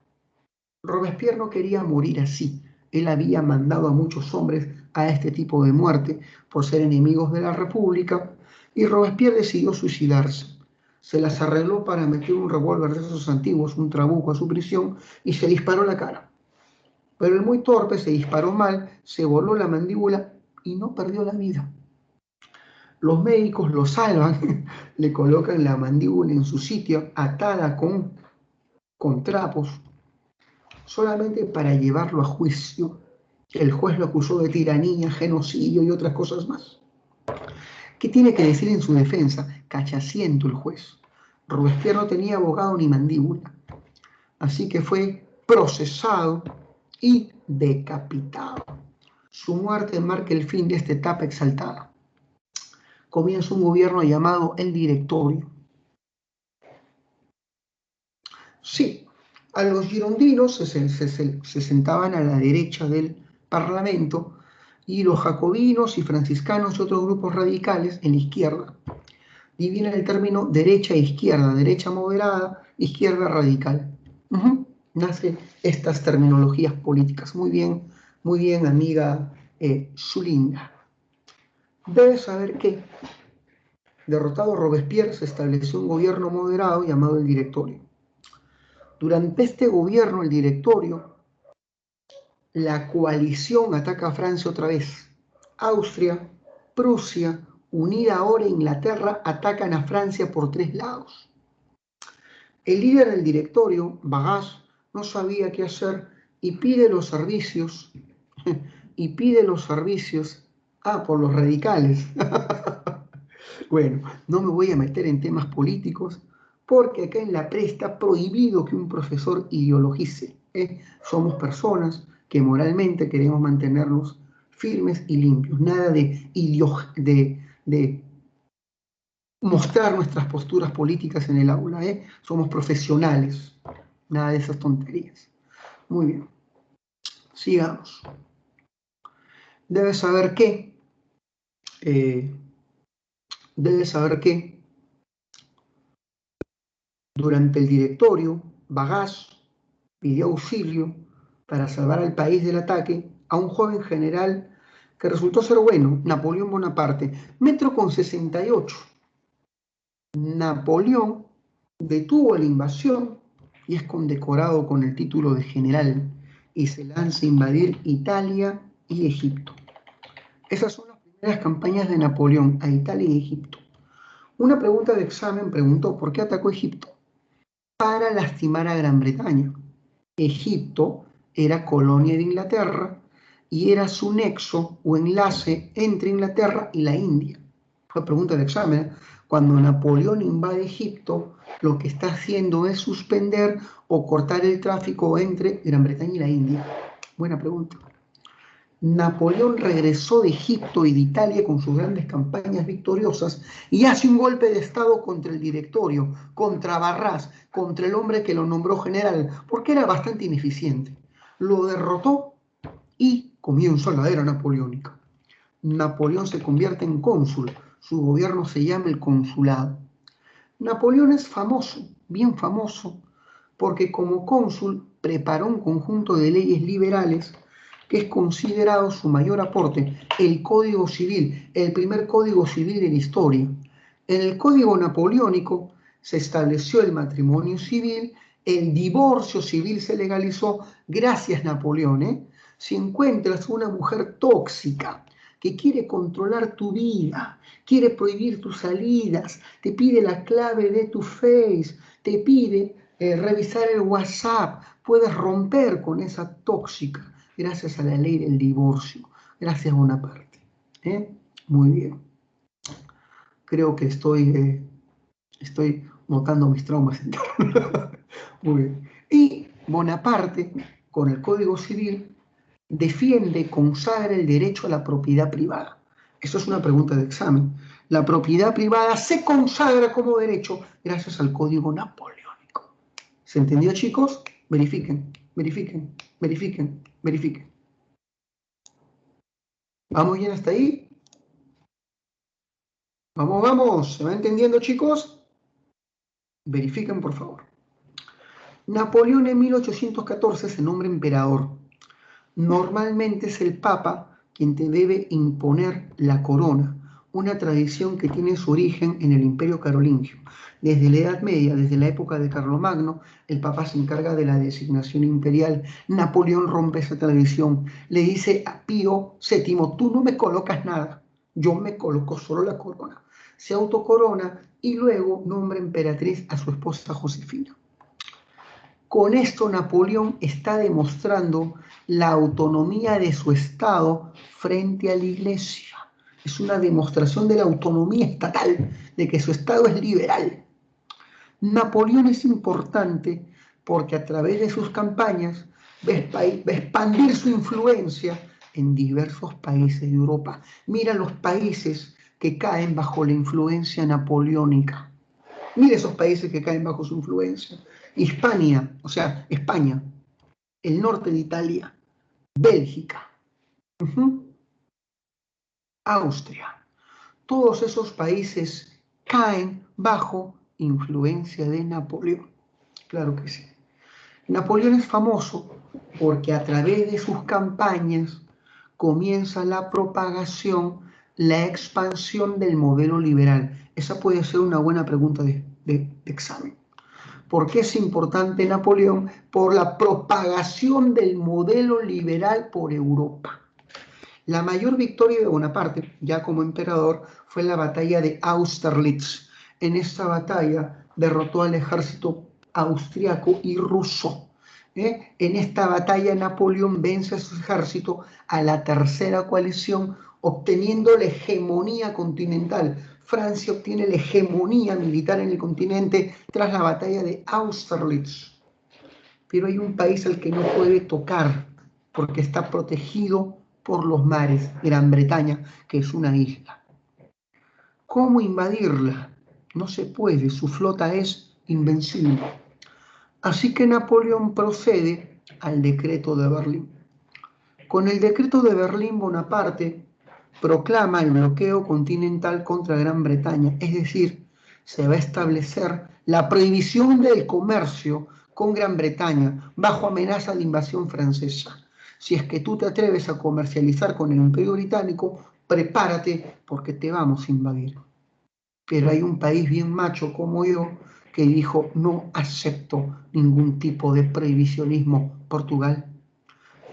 Robespierre no quería morir así. Él había mandado a muchos hombres a este tipo de muerte por ser enemigos de la República y Robespierre decidió suicidarse. Se las arregló para meter un revólver de esos antiguos, un trabuco a su prisión y se disparó la cara. Pero el muy torpe se disparó mal, se voló la mandíbula y no perdió la vida. Los médicos lo salvan, le colocan la mandíbula en su sitio, atada con trapos, solamente para llevarlo a juicio. El juez lo acusó de tiranía, genocidio y otras cosas más. ¿Qué tiene que decir en su defensa? Cachaciento el juez. Robespierre no tenía abogado ni mandíbula, así que fue procesado y decapitado. Su muerte marca el fin de esta etapa exaltada. Comienza un gobierno llamado el Directorio. Sí, a los girondinos se sentaban a la derecha del Parlamento y los jacobinos y franciscanos y otros grupos radicales en la izquierda. Dividen el término derecha e izquierda, derecha moderada, izquierda radical. Nacen estas terminologías políticas. Muy bien, amiga Zulinga. Debes saber que, derrotado Robespierre, se estableció un gobierno moderado llamado el Directorio. Durante este gobierno, el Directorio, la coalición ataca a Francia otra vez. Austria, Prusia, unida ahora a Inglaterra, atacan a Francia por 3 lados. El líder del Directorio, Bagas, no sabía qué hacer y pide los servicios, por los radicales. Bueno, no me voy a meter en temas políticos porque acá en la pre está prohibido que un profesor ideologice. Somos personas que moralmente queremos mantenernos firmes y limpios. Nada de mostrar nuestras posturas políticas en el aula. Somos profesionales. Nada de esas tonterías. Muy bien. Sigamos. Debes saber que durante el Directorio, Bagas pidió auxilio para salvar al país del ataque a un joven general que resultó ser bueno, Napoleón Bonaparte, 1,68 m. Napoleón detuvo la invasión y es condecorado con el título de general y se lanza a invadir Italia y Egipto. Esas son las primeras campañas de Napoleón a Italia y Egipto. Una pregunta de examen preguntó ¿por qué atacó Egipto? Para lastimar a Gran Bretaña. Egipto era colonia de Inglaterra y era su nexo o enlace entre Inglaterra y la India. Fue pregunta de examen. Cuando Napoleón invade Egipto, lo que está haciendo es suspender o cortar el tráfico entre Gran Bretaña y la India. Buena pregunta. Napoleón regresó de Egipto y de Italia con sus grandes campañas victoriosas y hace un golpe de estado contra el directorio, contra Barras, contra el hombre que lo nombró general, porque era bastante ineficiente. Lo derrotó y comienza la era napoleónica. Napoleón se convierte en cónsul, su gobierno se llama el consulado. Napoleón es famoso, bien famoso, porque como cónsul preparó un conjunto de leyes liberales que es considerado su mayor aporte, el Código Civil, el primer Código Civil de la historia. En el Código Napoleónico se estableció el matrimonio civil, el divorcio civil se legalizó, gracias Napoleón. Si encuentras una mujer tóxica que quiere controlar tu vida, quiere prohibir tus salidas, te pide la clave de tu Face, te pide revisar el WhatsApp, puedes romper con esa tóxica gracias a la ley del divorcio, gracias a Bonaparte. Muy bien. Creo que estoy notando mis traumas. Muy bien. Y Bonaparte, con el Código Civil, defiende, consagra el derecho a la propiedad privada. Eso es una pregunta de examen. La propiedad privada se consagra como derecho gracias al Código Napoleónico. ¿Se entendió, chicos? Verifiquen, verifiquen, verifiquen, verifiquen. ¿Vamos bien hasta ahí? Vamos, vamos. ¿Se va entendiendo, chicos? Verifiquen, por favor. Napoleón en 1814 se nombra emperador. Normalmente es el Papa quien te debe imponer la corona, una tradición que tiene su origen en el Imperio Carolingio. Desde la Edad Media, desde la época de Carlomagno, el Papa se encarga de la designación imperial. Napoleón rompe esa tradición. Le dice a Pío VII, tú no me colocas nada, yo me coloco solo la corona. Se autocorona y luego nombra emperatriz a su esposa Josefina. Con esto Napoleón está demostrando la autonomía de su Estado frente a la Iglesia. Es una demostración de la autonomía estatal, de que su Estado es liberal. Napoleón es importante porque a través de sus campañas va a expandir su influencia en diversos países de Europa. Mira los países que caen bajo la influencia napoleónica. Mira esos países que caen bajo su influencia. Hispania, o sea, España, el norte de Italia, Bélgica, Austria. Todos esos países caen bajo influencia de Napoleón. Claro que sí. Napoleón es famoso porque a través de sus campañas comienza la propagación, la expansión del modelo liberal. Esa puede ser una buena pregunta de examen. ¿Por qué es importante Napoleón? Por la propagación del modelo liberal por Europa. La mayor victoria de Bonaparte, ya como emperador, fue la batalla de Austerlitz. En esta batalla derrotó al ejército austriaco y ruso. En esta batalla Napoleón vence a su ejército, a la tercera coalición, obteniendo la hegemonía continental. Francia obtiene la hegemonía militar en el continente tras la batalla de Austerlitz. Pero hay un país al que no puede tocar porque está protegido por los mares, Gran Bretaña, que es una isla. ¿Cómo invadirla? No se puede, su flota es invencible. Así que Napoleón procede al decreto de Berlín. Con el decreto de Berlín, Bonaparte proclama el bloqueo continental contra Gran Bretaña, es decir, se va a establecer la prohibición del comercio con Gran Bretaña bajo amenaza de invasión francesa. Si es que tú te atreves a comercializar con el Imperio Británico, prepárate porque te vamos a invadir. Pero hay un país bien macho como yo que dijo, no acepto ningún tipo de prohibicionismo. Portugal.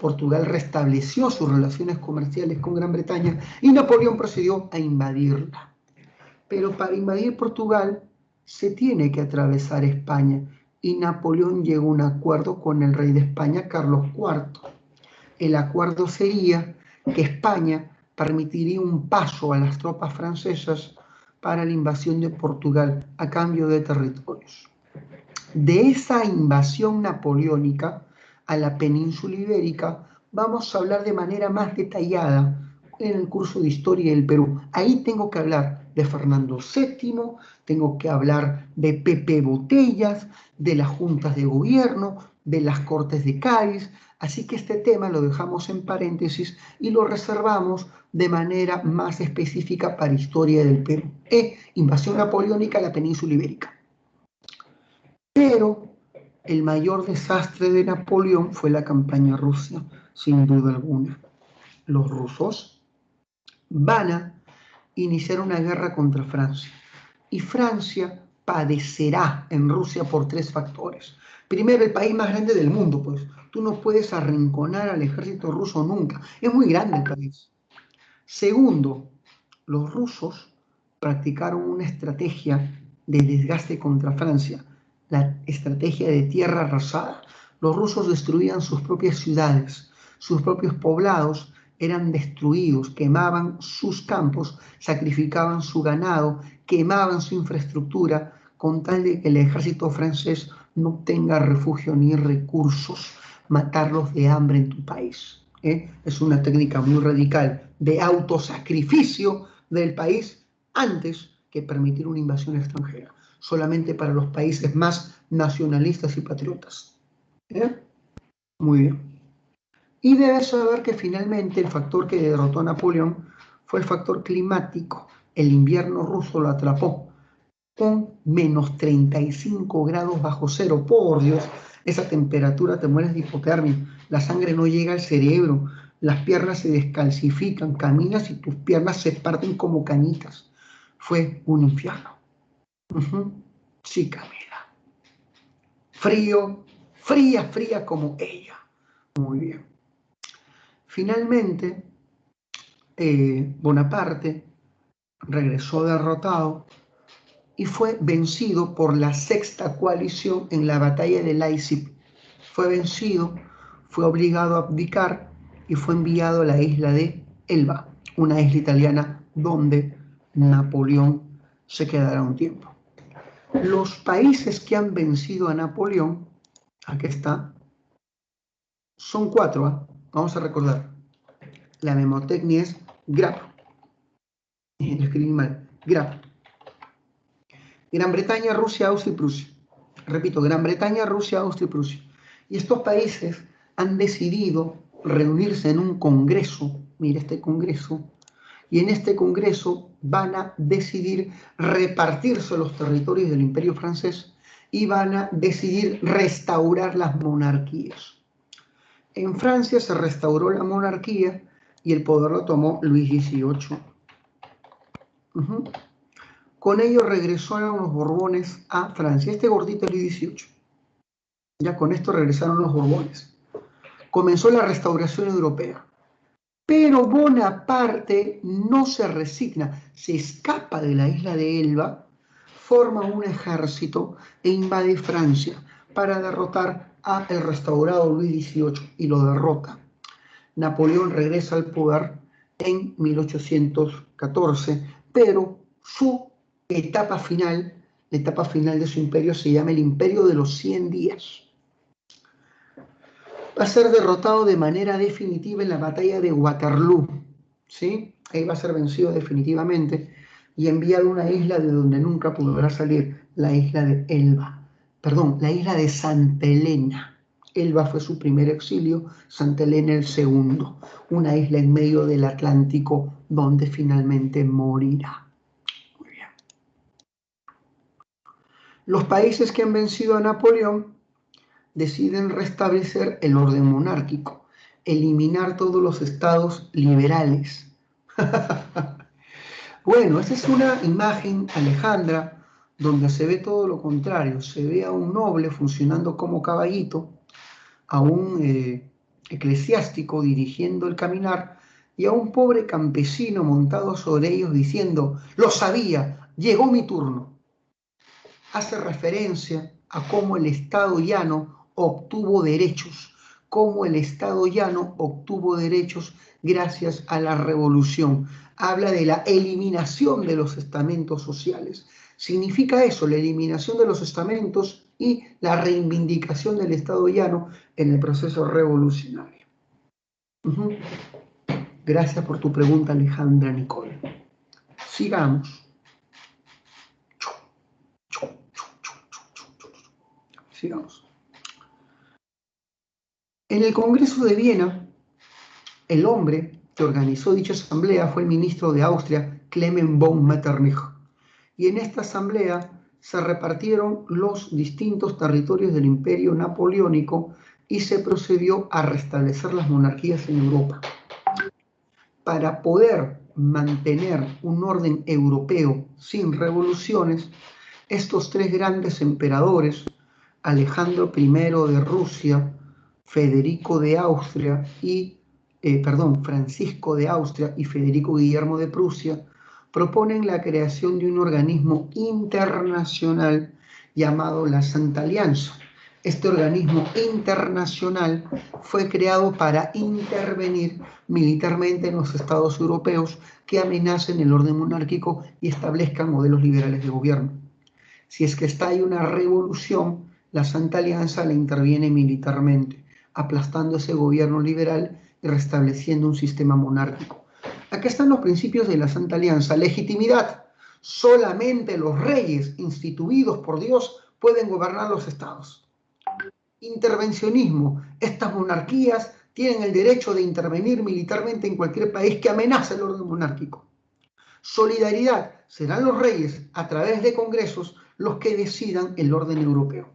Portugal restableció sus relaciones comerciales con Gran Bretaña y Napoleón procedió a invadirla. Pero para invadir Portugal se tiene que atravesar España y Napoleón llegó a un acuerdo con el rey de España, Carlos IV. El acuerdo sería que España permitiría un paso a las tropas francesas para la invasión de Portugal a cambio de territorios. De esa invasión napoleónica a la península ibérica vamos a hablar de manera más detallada en el curso de Historia del Perú. Ahí tengo que hablar de Fernando VII, tengo que hablar de Pepe Botellas, de las juntas de gobierno, de las Cortes de Cádiz. Así que este tema lo dejamos en paréntesis y lo reservamos de manera más específica para Historia del Perú. Invasión napoleónica a la península ibérica. Pero el mayor desastre de Napoleón fue la campaña rusa, sin duda alguna. Los rusos van a iniciar una guerra contra Francia. Y Francia padecerá en Rusia por 3 factores. Primero, el país más grande del mundo, pues tú no puedes arrinconar al ejército ruso nunca. Es muy grande el país. Segundo, los rusos practicaron una estrategia de desgaste contra Francia, la estrategia de tierra arrasada. Los rusos destruían sus propias ciudades, sus propios poblados eran destruidos, quemaban sus campos, sacrificaban su ganado, quemaban su infraestructura con tal de que el ejército francés no tenga refugio ni recursos, matarlos de hambre en tu país. Es una técnica muy radical de autosacrificio del país antes que permitir una invasión extranjera, solamente para los países más nacionalistas y patriotas. Muy bien. Y debes saber que finalmente el factor que derrotó a Napoleón fue el factor climático. El invierno ruso lo atrapó con menos 35 grados bajo cero. Por Dios, esa temperatura te mueres de hipotermia. La sangre no llega al cerebro, las piernas se descalcifican, caminas y tus piernas se parten como cañitas. Fue un infierno. Sí, Camila. Frío, fría como ella. Muy bien. Finalmente, Bonaparte regresó derrotado y fue vencido por la sexta coalición en la batalla de Leipzig. Fue vencido, fue obligado a abdicar y fue enviado a la isla de Elba, una isla italiana donde Napoleón se quedará un tiempo. Los países que han vencido a Napoleón, aquí está, son 4. Vamos a recordar. La memotecnia es GRAP. Lo escribí mal. GRAP. Gran Bretaña, Rusia, Austria y Prusia. Repito, Gran Bretaña, Rusia, Austria y Prusia. Y estos países han decidido reunirse en un congreso, mira este congreso, y en este congreso van a decidir repartirse los territorios del Imperio francés y van a decidir restaurar las monarquías. En Francia se restauró la monarquía y el poder lo tomó Luis XVIII. Con ello regresaron los Borbones a Francia. Este gordito es Luis XVIII. Ya con esto regresaron los Borbones. Comenzó la restauración europea. Pero Bonaparte no se resigna, se escapa de la isla de Elba, forma un ejército e invade Francia para derrotar al restaurado Luis XVIII y lo derrota. Napoleón regresa al poder en 1814, pero su etapa final, la etapa final de su imperio se llama el Imperio de los 100 días. Va a ser derrotado de manera definitiva en la batalla de Waterloo, ¿sí? Ahí va a ser vencido definitivamente y enviado a una isla de donde nunca podrá salir, la isla de Elba. Perdón, la isla de Santa Elena. Elba fue su primer exilio, Santa Elena el segundo, una isla en medio del Atlántico donde finalmente morirá. Muy bien. Los países que han vencido a Napoleón deciden restablecer el orden monárquico, eliminar todos los estados liberales. Bueno, esta es una imagen, Alejandra, donde se ve todo lo contrario. Se ve a un noble funcionando como caballito, a un eclesiástico dirigiendo el caminar y a un pobre campesino montado sobre ellos diciendo: lo sabía, llegó mi turno. Hace referencia a cómo el Estado llano obtuvo derechos cómo el Estado llano obtuvo derechos gracias a la revolución. Habla de la eliminación de los estamentos sociales. Significa eso, la eliminación de los estamentos y la reivindicación del Estado llano en el proceso revolucionario. Gracias por tu pregunta, Alejandra Nicole. Sigamos. Sigamos. En el Congreso de Viena, el hombre que organizó dicha asamblea fue el ministro de Austria, Clement von Metternich. Y en esta asamblea se repartieron los distintos territorios del imperio napoleónico y se procedió a restablecer las monarquías en Europa. Para poder mantener un orden europeo sin revoluciones, estos tres grandes emperadores, Alejandro I de Rusia, Francisco de Austria y Federico Guillermo de Prusia, proponen la creación de un organismo internacional llamado la Santa Alianza. Este organismo internacional fue creado para intervenir militarmente en los estados europeos que amenacen el orden monárquico y establezcan modelos liberales de gobierno. Si es que estalla una revolución, la Santa Alianza la interviene militarmente, aplastando ese gobierno liberal y restableciendo un sistema monárquico. Acá están los principios de la Santa Alianza. Legitimidad. Solamente los reyes instituidos por Dios pueden gobernar los estados. Intervencionismo. Estas monarquías tienen el derecho de intervenir militarmente en cualquier país que amenace el orden monárquico. Solidaridad. Serán los reyes, a través de congresos, los que decidan el orden europeo.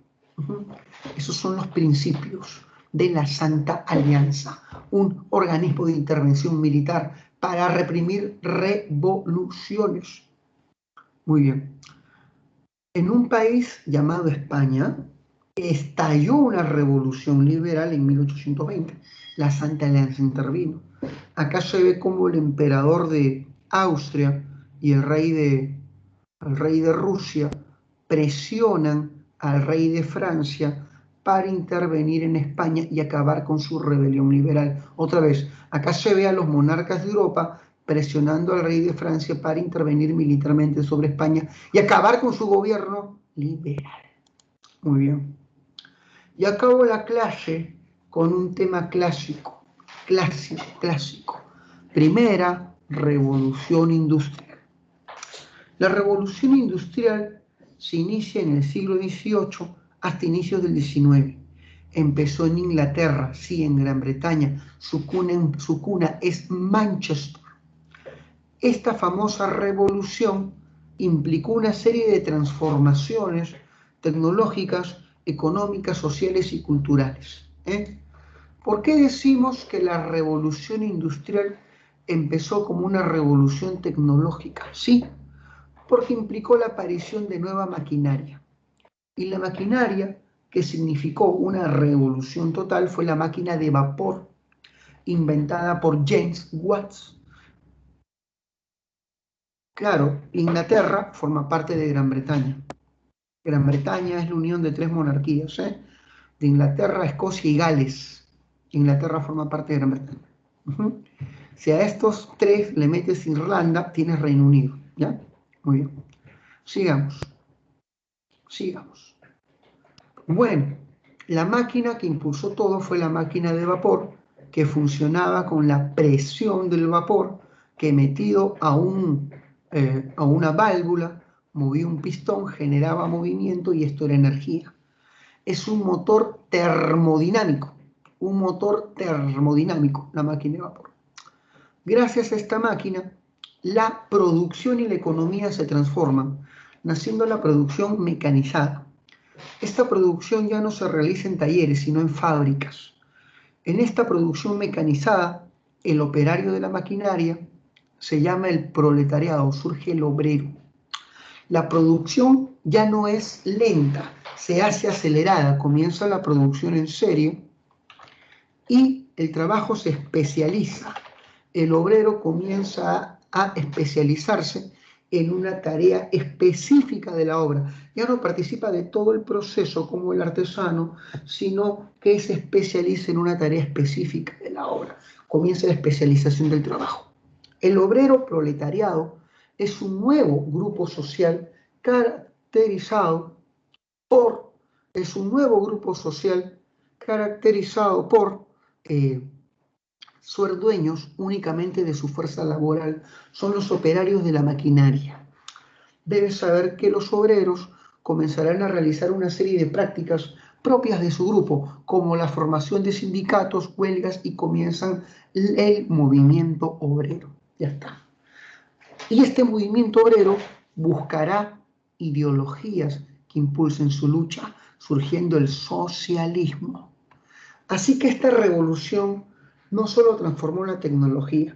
Esos son los principios de la Santa Alianza, un organismo de intervención militar para reprimir revoluciones. Muy bien. En un país llamado España, estalló una revolución liberal en 1820. La Santa Alianza intervino. Acá se ve cómo el emperador de Austria y el rey de Rusia presionan al rey de Francia para intervenir en España y acabar con su rebelión liberal. Otra vez, acá se ve a los monarcas de Europa presionando al rey de Francia para intervenir militarmente sobre España y acabar con su gobierno liberal. Muy bien. Y acabo la clase con un tema clásico. Primera revolución industrial. La revolución industrial se inicia en el siglo XVIII hasta inicios del XIX. Empezó en Inglaterra, sí, en Gran Bretaña. Su cuna es Manchester. Esta famosa revolución implicó una serie de transformaciones tecnológicas, económicas, sociales y culturales. ¿Por qué decimos que la revolución industrial empezó como una revolución tecnológica? Sí, porque implicó la aparición de nueva maquinaria. Y la maquinaria que significó una revolución total fue la máquina de vapor, inventada por James Watt. Claro, Inglaterra forma parte de Gran Bretaña. Gran Bretaña es la unión de tres monarquías, de Inglaterra, Escocia y Gales. Inglaterra forma parte de Gran Bretaña. Si a estos tres le metes Irlanda, tienes Reino Unido, ¿ya? Muy bien. Sigamos. Bueno, la máquina que impulsó todo fue la máquina de vapor, que funcionaba con la presión del vapor, que metido a una válvula, movía un pistón, generaba movimiento y esto era energía. Es un motor termodinámico, la máquina de vapor. Gracias a esta máquina, la producción y la economía se transforman, naciendo la producción mecanizada. Esta producción ya no se realiza en talleres, sino en fábricas. En esta producción mecanizada, el operario de la maquinaria se llama el proletariado, surge el obrero. La producción ya no es lenta, se hace acelerada, comienza la producción en serie y el trabajo se especializa. El obrero comienza a especializarse en una tarea específica de la obra. Ya no participa de todo el proceso como el artesano, sino que se especializa en una tarea específica de la obra. Comienza la especialización del trabajo. El obrero proletariado es un nuevo grupo social caracterizado por, ser dueños únicamente de su fuerza laboral, son los operarios de la maquinaria. Debes saber que los obreros comenzarán a realizar una serie de prácticas propias de su grupo, como la formación de sindicatos, huelgas, y comienzan el movimiento obrero. Ya está. Y este movimiento obrero buscará ideologías que impulsen su lucha, surgiendo el socialismo. Así que esta revolución no solo transformó la tecnología,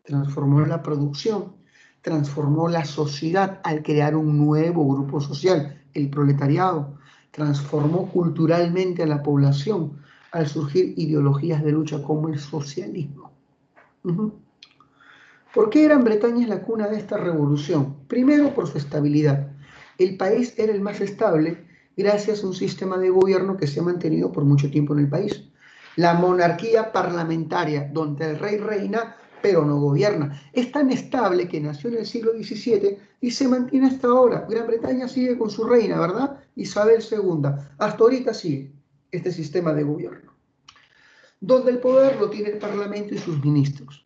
transformó la producción, transformó la sociedad al crear un nuevo grupo social, el proletariado, transformó culturalmente a la población al surgir ideologías de lucha como el socialismo. ¿Por qué Gran Bretaña es la cuna de esta revolución? Primero, por su estabilidad. El país era el más estable gracias a un sistema de gobierno que se ha mantenido por mucho tiempo en el país. La monarquía parlamentaria, donde el rey reina, pero no gobierna. Es tan estable que nació en el siglo XVII y se mantiene hasta ahora. Gran Bretaña sigue con su reina, ¿verdad? Isabel II. Hasta ahorita sigue este sistema de gobierno, donde el poder lo tiene el Parlamento y sus ministros.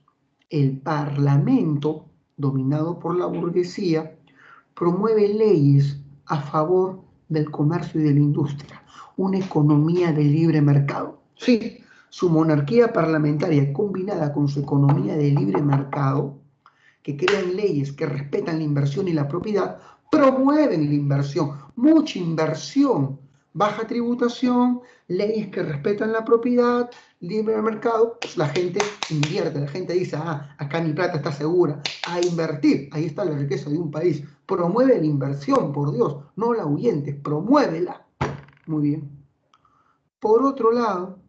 El Parlamento, dominado por la burguesía, promueve leyes a favor del comercio y de la industria, una economía de libre mercado. Sí, su monarquía parlamentaria combinada con su economía de libre mercado, que crean leyes que respetan la inversión y la propiedad, promueven la inversión, mucha inversión, baja tributación, leyes que respetan la propiedad, libre mercado. Pues la gente invierte, la gente dice, acá mi plata está segura, a invertir, ahí está la riqueza de un país. Promueve la inversión, por Dios, no la ahuyentes, promuévela. Muy bien. Por otro lado,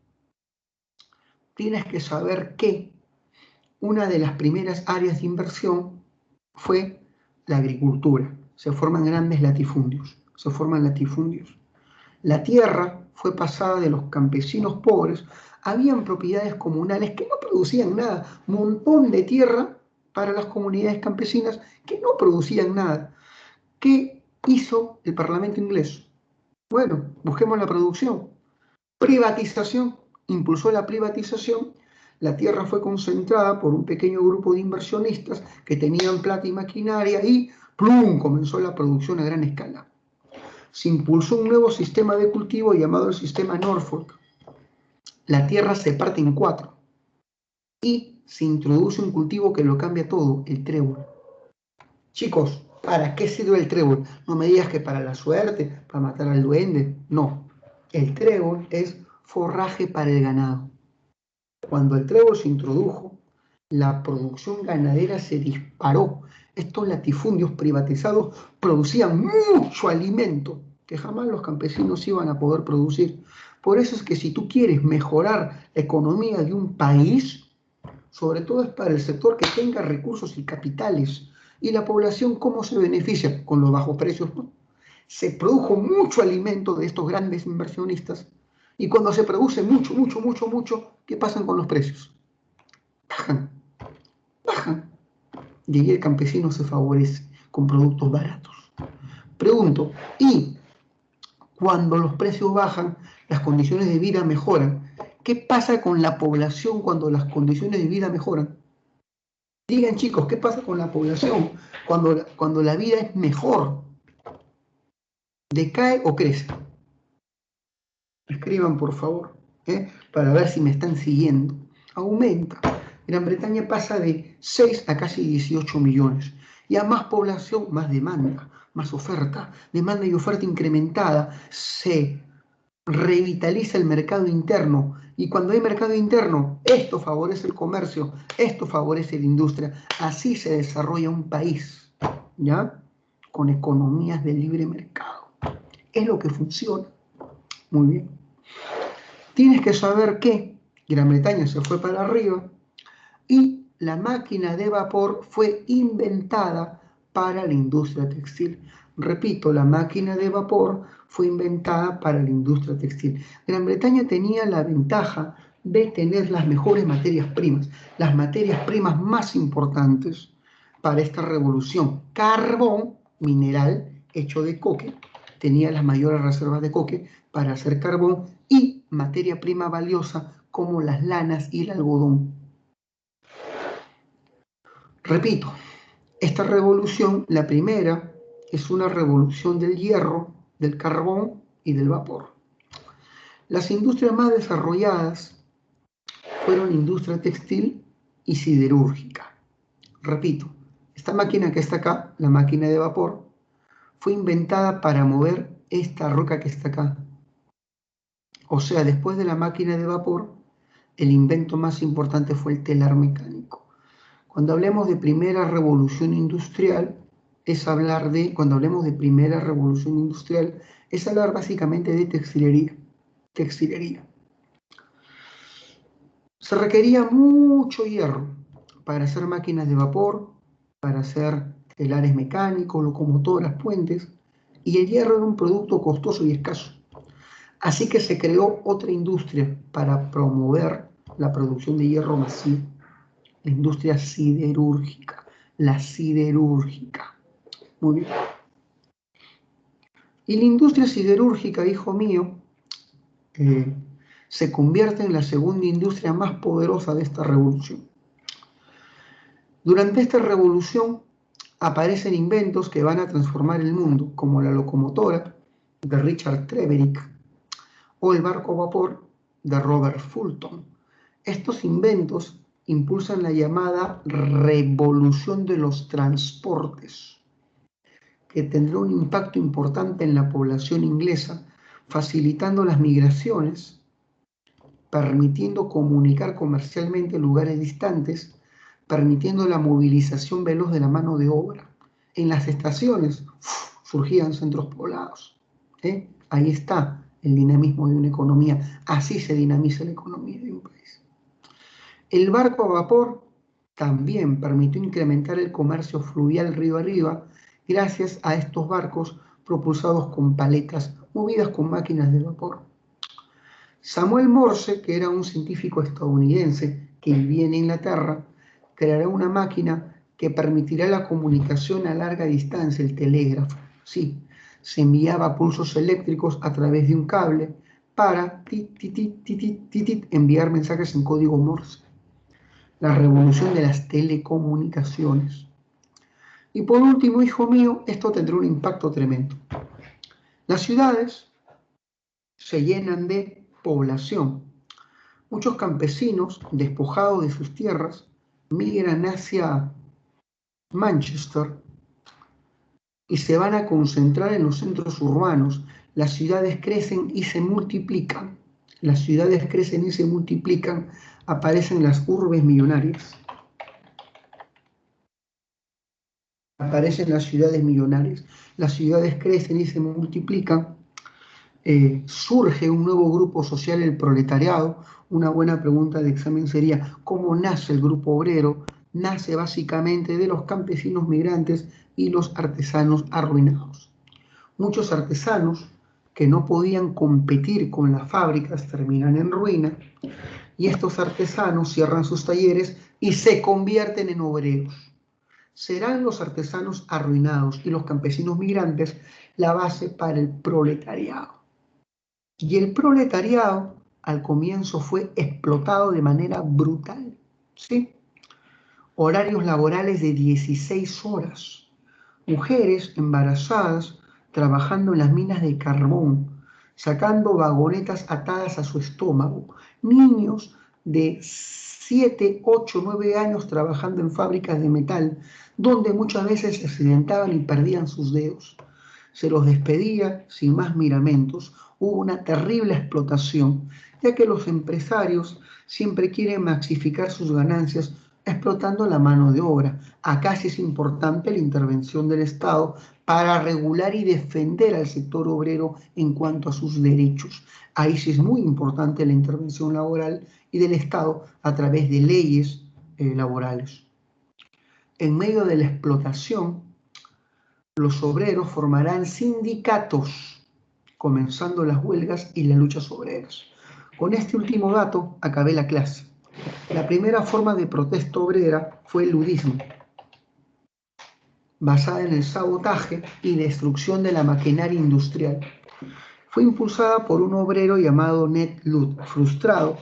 tienes que saber que una de las primeras áreas de inversión fue la agricultura. Se forman grandes latifundios. La tierra fue pasada de los campesinos pobres. Habían propiedades comunales que no producían nada. Un montón de tierra para las comunidades campesinas que no producían nada. ¿Qué hizo el Parlamento inglés? Bueno, busquemos la producción. Privatización. Impulsó la privatización. La tierra fue concentrada por un pequeño grupo de inversionistas que tenían plata y maquinaria y ¡plum!, comenzó la producción a gran escala. Se impulsó un nuevo sistema de cultivo llamado el sistema Norfolk. La tierra se parte en 4 y se introduce un cultivo que lo cambia todo, el trébol. Chicos, ¿para qué sirve el trébol? No me digas que para la suerte, para matar al duende. No, el trébol es forraje para el ganado. Cuando el trébol se introdujo, la producción ganadera se disparó. Estos latifundios privatizados producían mucho alimento que jamás los campesinos iban a poder producir. Por eso es que si tú quieres mejorar la economía de un país, sobre todo es para el sector que tenga recursos y capitales. Y la población, ¿cómo se beneficia? Con los bajos precios, ¿no? Se produjo mucho alimento de estos grandes inversionistas. Y cuando se produce mucho, ¿qué pasa con los precios? Bajan. Y ahí el campesino se favorece con productos baratos. Pregunto, ¿y cuando los precios bajan, las condiciones de vida mejoran? ¿Qué pasa con la población cuando las condiciones de vida mejoran? Digan, chicos, ¿qué pasa con la población cuando la vida es mejor? ¿Decae o crece? Escriban, por favor, para ver si me están siguiendo. Aumenta. Gran Bretaña pasa de 6 a casi 18 millones. Y a más población, más demanda, más oferta. Demanda y oferta incrementada. Se revitaliza el mercado interno. Y cuando hay mercado interno, esto favorece el comercio, esto favorece la industria. Así se desarrolla un país, ¿ya? Con economías de libre mercado. Es lo que funciona. Muy bien. Tienes que saber que Gran Bretaña se fue para arriba y la máquina de vapor fue inventada para la industria textil. Repito, la máquina de vapor fue inventada para la industria textil. Gran Bretaña tenía la ventaja de tener las mejores materias primas, las materias primas más importantes para esta revolución. Carbón, mineral hecho de coque, tenía las mayores reservas de coque para hacer carbón, y materia prima valiosa como las lanas y el algodón. Repito, esta revolución, la primera, es una revolución del hierro, del carbón y del vapor. Las industrias más desarrolladas fueron industria textil y siderúrgica. Repito, esta máquina que está acá, la máquina de vapor, fue inventada para mover esta roca que está acá. O sea, después de la máquina de vapor, el invento más importante fue el telar mecánico. Cuando hablemos de primera revolución industrial, cuando hablemos de primera revolución industrial, es hablar básicamente de textilería. Se requería mucho hierro para hacer máquinas de vapor, para hacer telares mecánicos, locomotoras, puentes, y el hierro era un producto costoso y escaso. Así que se creó otra industria para promover la producción de hierro masivo, la industria siderúrgica, la siderúrgica. Muy bien. Y la industria siderúrgica, hijo mío, se convierte en la segunda industria más poderosa de esta revolución. Durante esta revolución aparecen inventos que van a transformar el mundo, como la locomotora de Richard Trevithick o el barco a vapor de Robert Fulton. Estos inventos impulsan la llamada revolución de los transportes, que tendrá un impacto importante en la población inglesa, facilitando las migraciones, permitiendo comunicar comercialmente lugares distantes, permitiendo la movilización veloz de la mano de obra. En las estaciones surgían centros poblados. Ahí está el dinamismo de una economía. Así se dinamiza la economía de un país. El barco a vapor también permitió incrementar el comercio fluvial río arriba gracias a estos barcos propulsados con paletas movidas con máquinas de vapor. Samuel Morse, que era un científico estadounidense que vivía en Inglaterra, creará una máquina que permitirá la comunicación a larga distancia, el telégrafo. Sí, se enviaba pulsos eléctricos a través de un cable para enviar mensajes en código Morse. La revolución de las telecomunicaciones. Y por último, hijo mío, esto tendrá un impacto tremendo. Las ciudades se llenan de población. Muchos campesinos, despojados de sus tierras, migran hacia Manchester y se van a concentrar en los centros urbanos. Las ciudades crecen y se multiplican. Las ciudades crecen y se multiplican. Aparecen las urbes millonarias. Aparecen las ciudades millonarias. Las ciudades crecen y se multiplican. Surge un nuevo grupo social, el proletariado. Una buena pregunta de examen sería: ¿cómo nace el grupo obrero? Nace básicamente de los campesinos migrantes y los artesanos arruinados. Muchos artesanos que no podían competir con las fábricas terminan en ruina, y estos artesanos cierran sus talleres y se convierten en obreros. Serán los artesanos arruinados y los campesinos migrantes la base para el proletariado. Y el proletariado al comienzo fue explotado de manera brutal, ¿sí? Horarios laborales de 16 horas. Mujeres embarazadas trabajando en las minas de carbón, sacando vagonetas atadas a su estómago. Niños de 7, 8, 9 años trabajando en fábricas de metal, donde muchas veces se accidentaban y perdían sus dedos. Se los despedía sin más miramentos. Hubo una terrible explotación, ya que los empresarios siempre quieren maxificar sus ganancias explotando la mano de obra. Acá sí es importante la intervención del Estado para regular y defender al sector obrero en cuanto a sus derechos. Ahí sí es muy importante la intervención laboral y del Estado a través de leyes laborales. En medio de la explotación, los obreros formarán sindicatos, comenzando las huelgas y las luchas obreras. Con este último dato acabé la clase. La primera forma de protesta obrera fue el ludismo, basada en el sabotaje y destrucción de la maquinaria industrial. Fue impulsada por un obrero llamado Ned Ludd, frustrado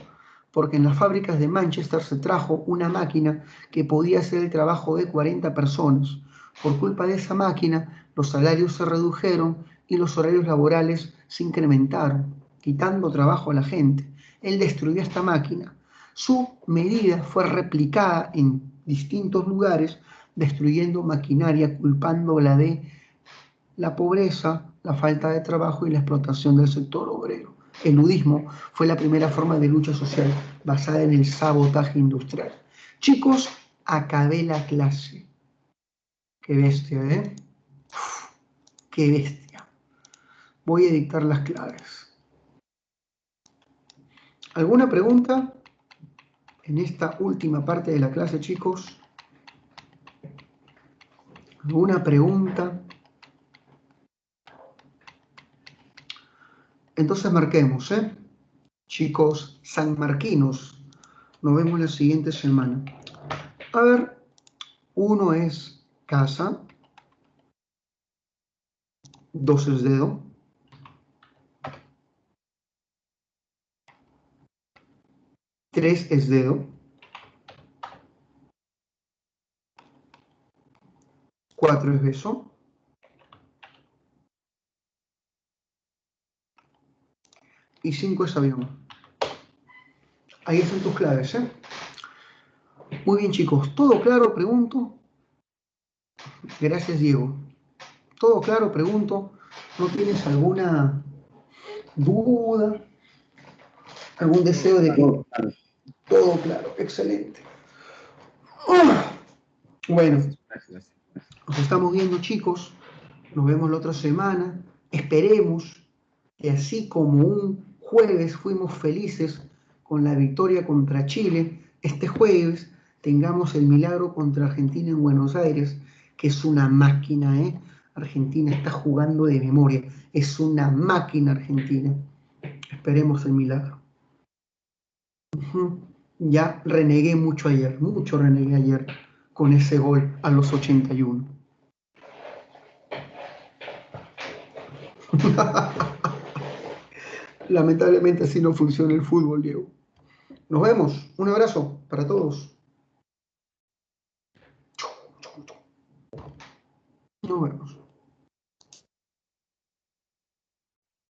porque en las fábricas de Manchester se trajo una máquina que podía hacer el trabajo de 40 personas. Por culpa de esa máquina, los salarios se redujeron y los horarios laborales se incrementaron, quitando trabajo a la gente. Él destruyó esta máquina. Su medida fue replicada en distintos lugares, destruyendo maquinaria, culpándola de la pobreza, la falta de trabajo y la explotación del sector obrero. El ludismo fue la primera forma de lucha social basada en el sabotaje industrial. Chicos, acabé la clase. Qué bestia, ¿eh? Qué bestia. Voy a dictar las claves. ¿Alguna pregunta en esta última parte de la clase, chicos? ¿Alguna pregunta? Entonces marquemos, ¿eh? Chicos sanmarquinos, nos vemos la siguiente semana. A ver, 1 es casa, 2 es dedo, 3 es dedo, 4 es beso, y 5 es avión. Ahí están tus claves, ¿eh? Muy bien, chicos. ¿Todo claro? Pregunto. Gracias, Diego. ¿Todo claro? Pregunto. ¿No tienes alguna duda? ¿Algún deseo de que... Todo claro. Excelente. Bueno, nos estamos viendo, chicos. Nos vemos la otra semana. Esperemos que así como un jueves fuimos felices con la victoria contra Chile, este jueves tengamos el milagro contra Argentina en Buenos Aires, que es una máquina, ¿eh? Argentina está jugando de memoria, es una máquina Argentina. Esperemos el milagro. Ya renegué mucho renegué ayer con ese gol a los 81. Lamentablemente así no funciona el fútbol, Diego. Nos vemos. Un abrazo para todos. Nos vemos.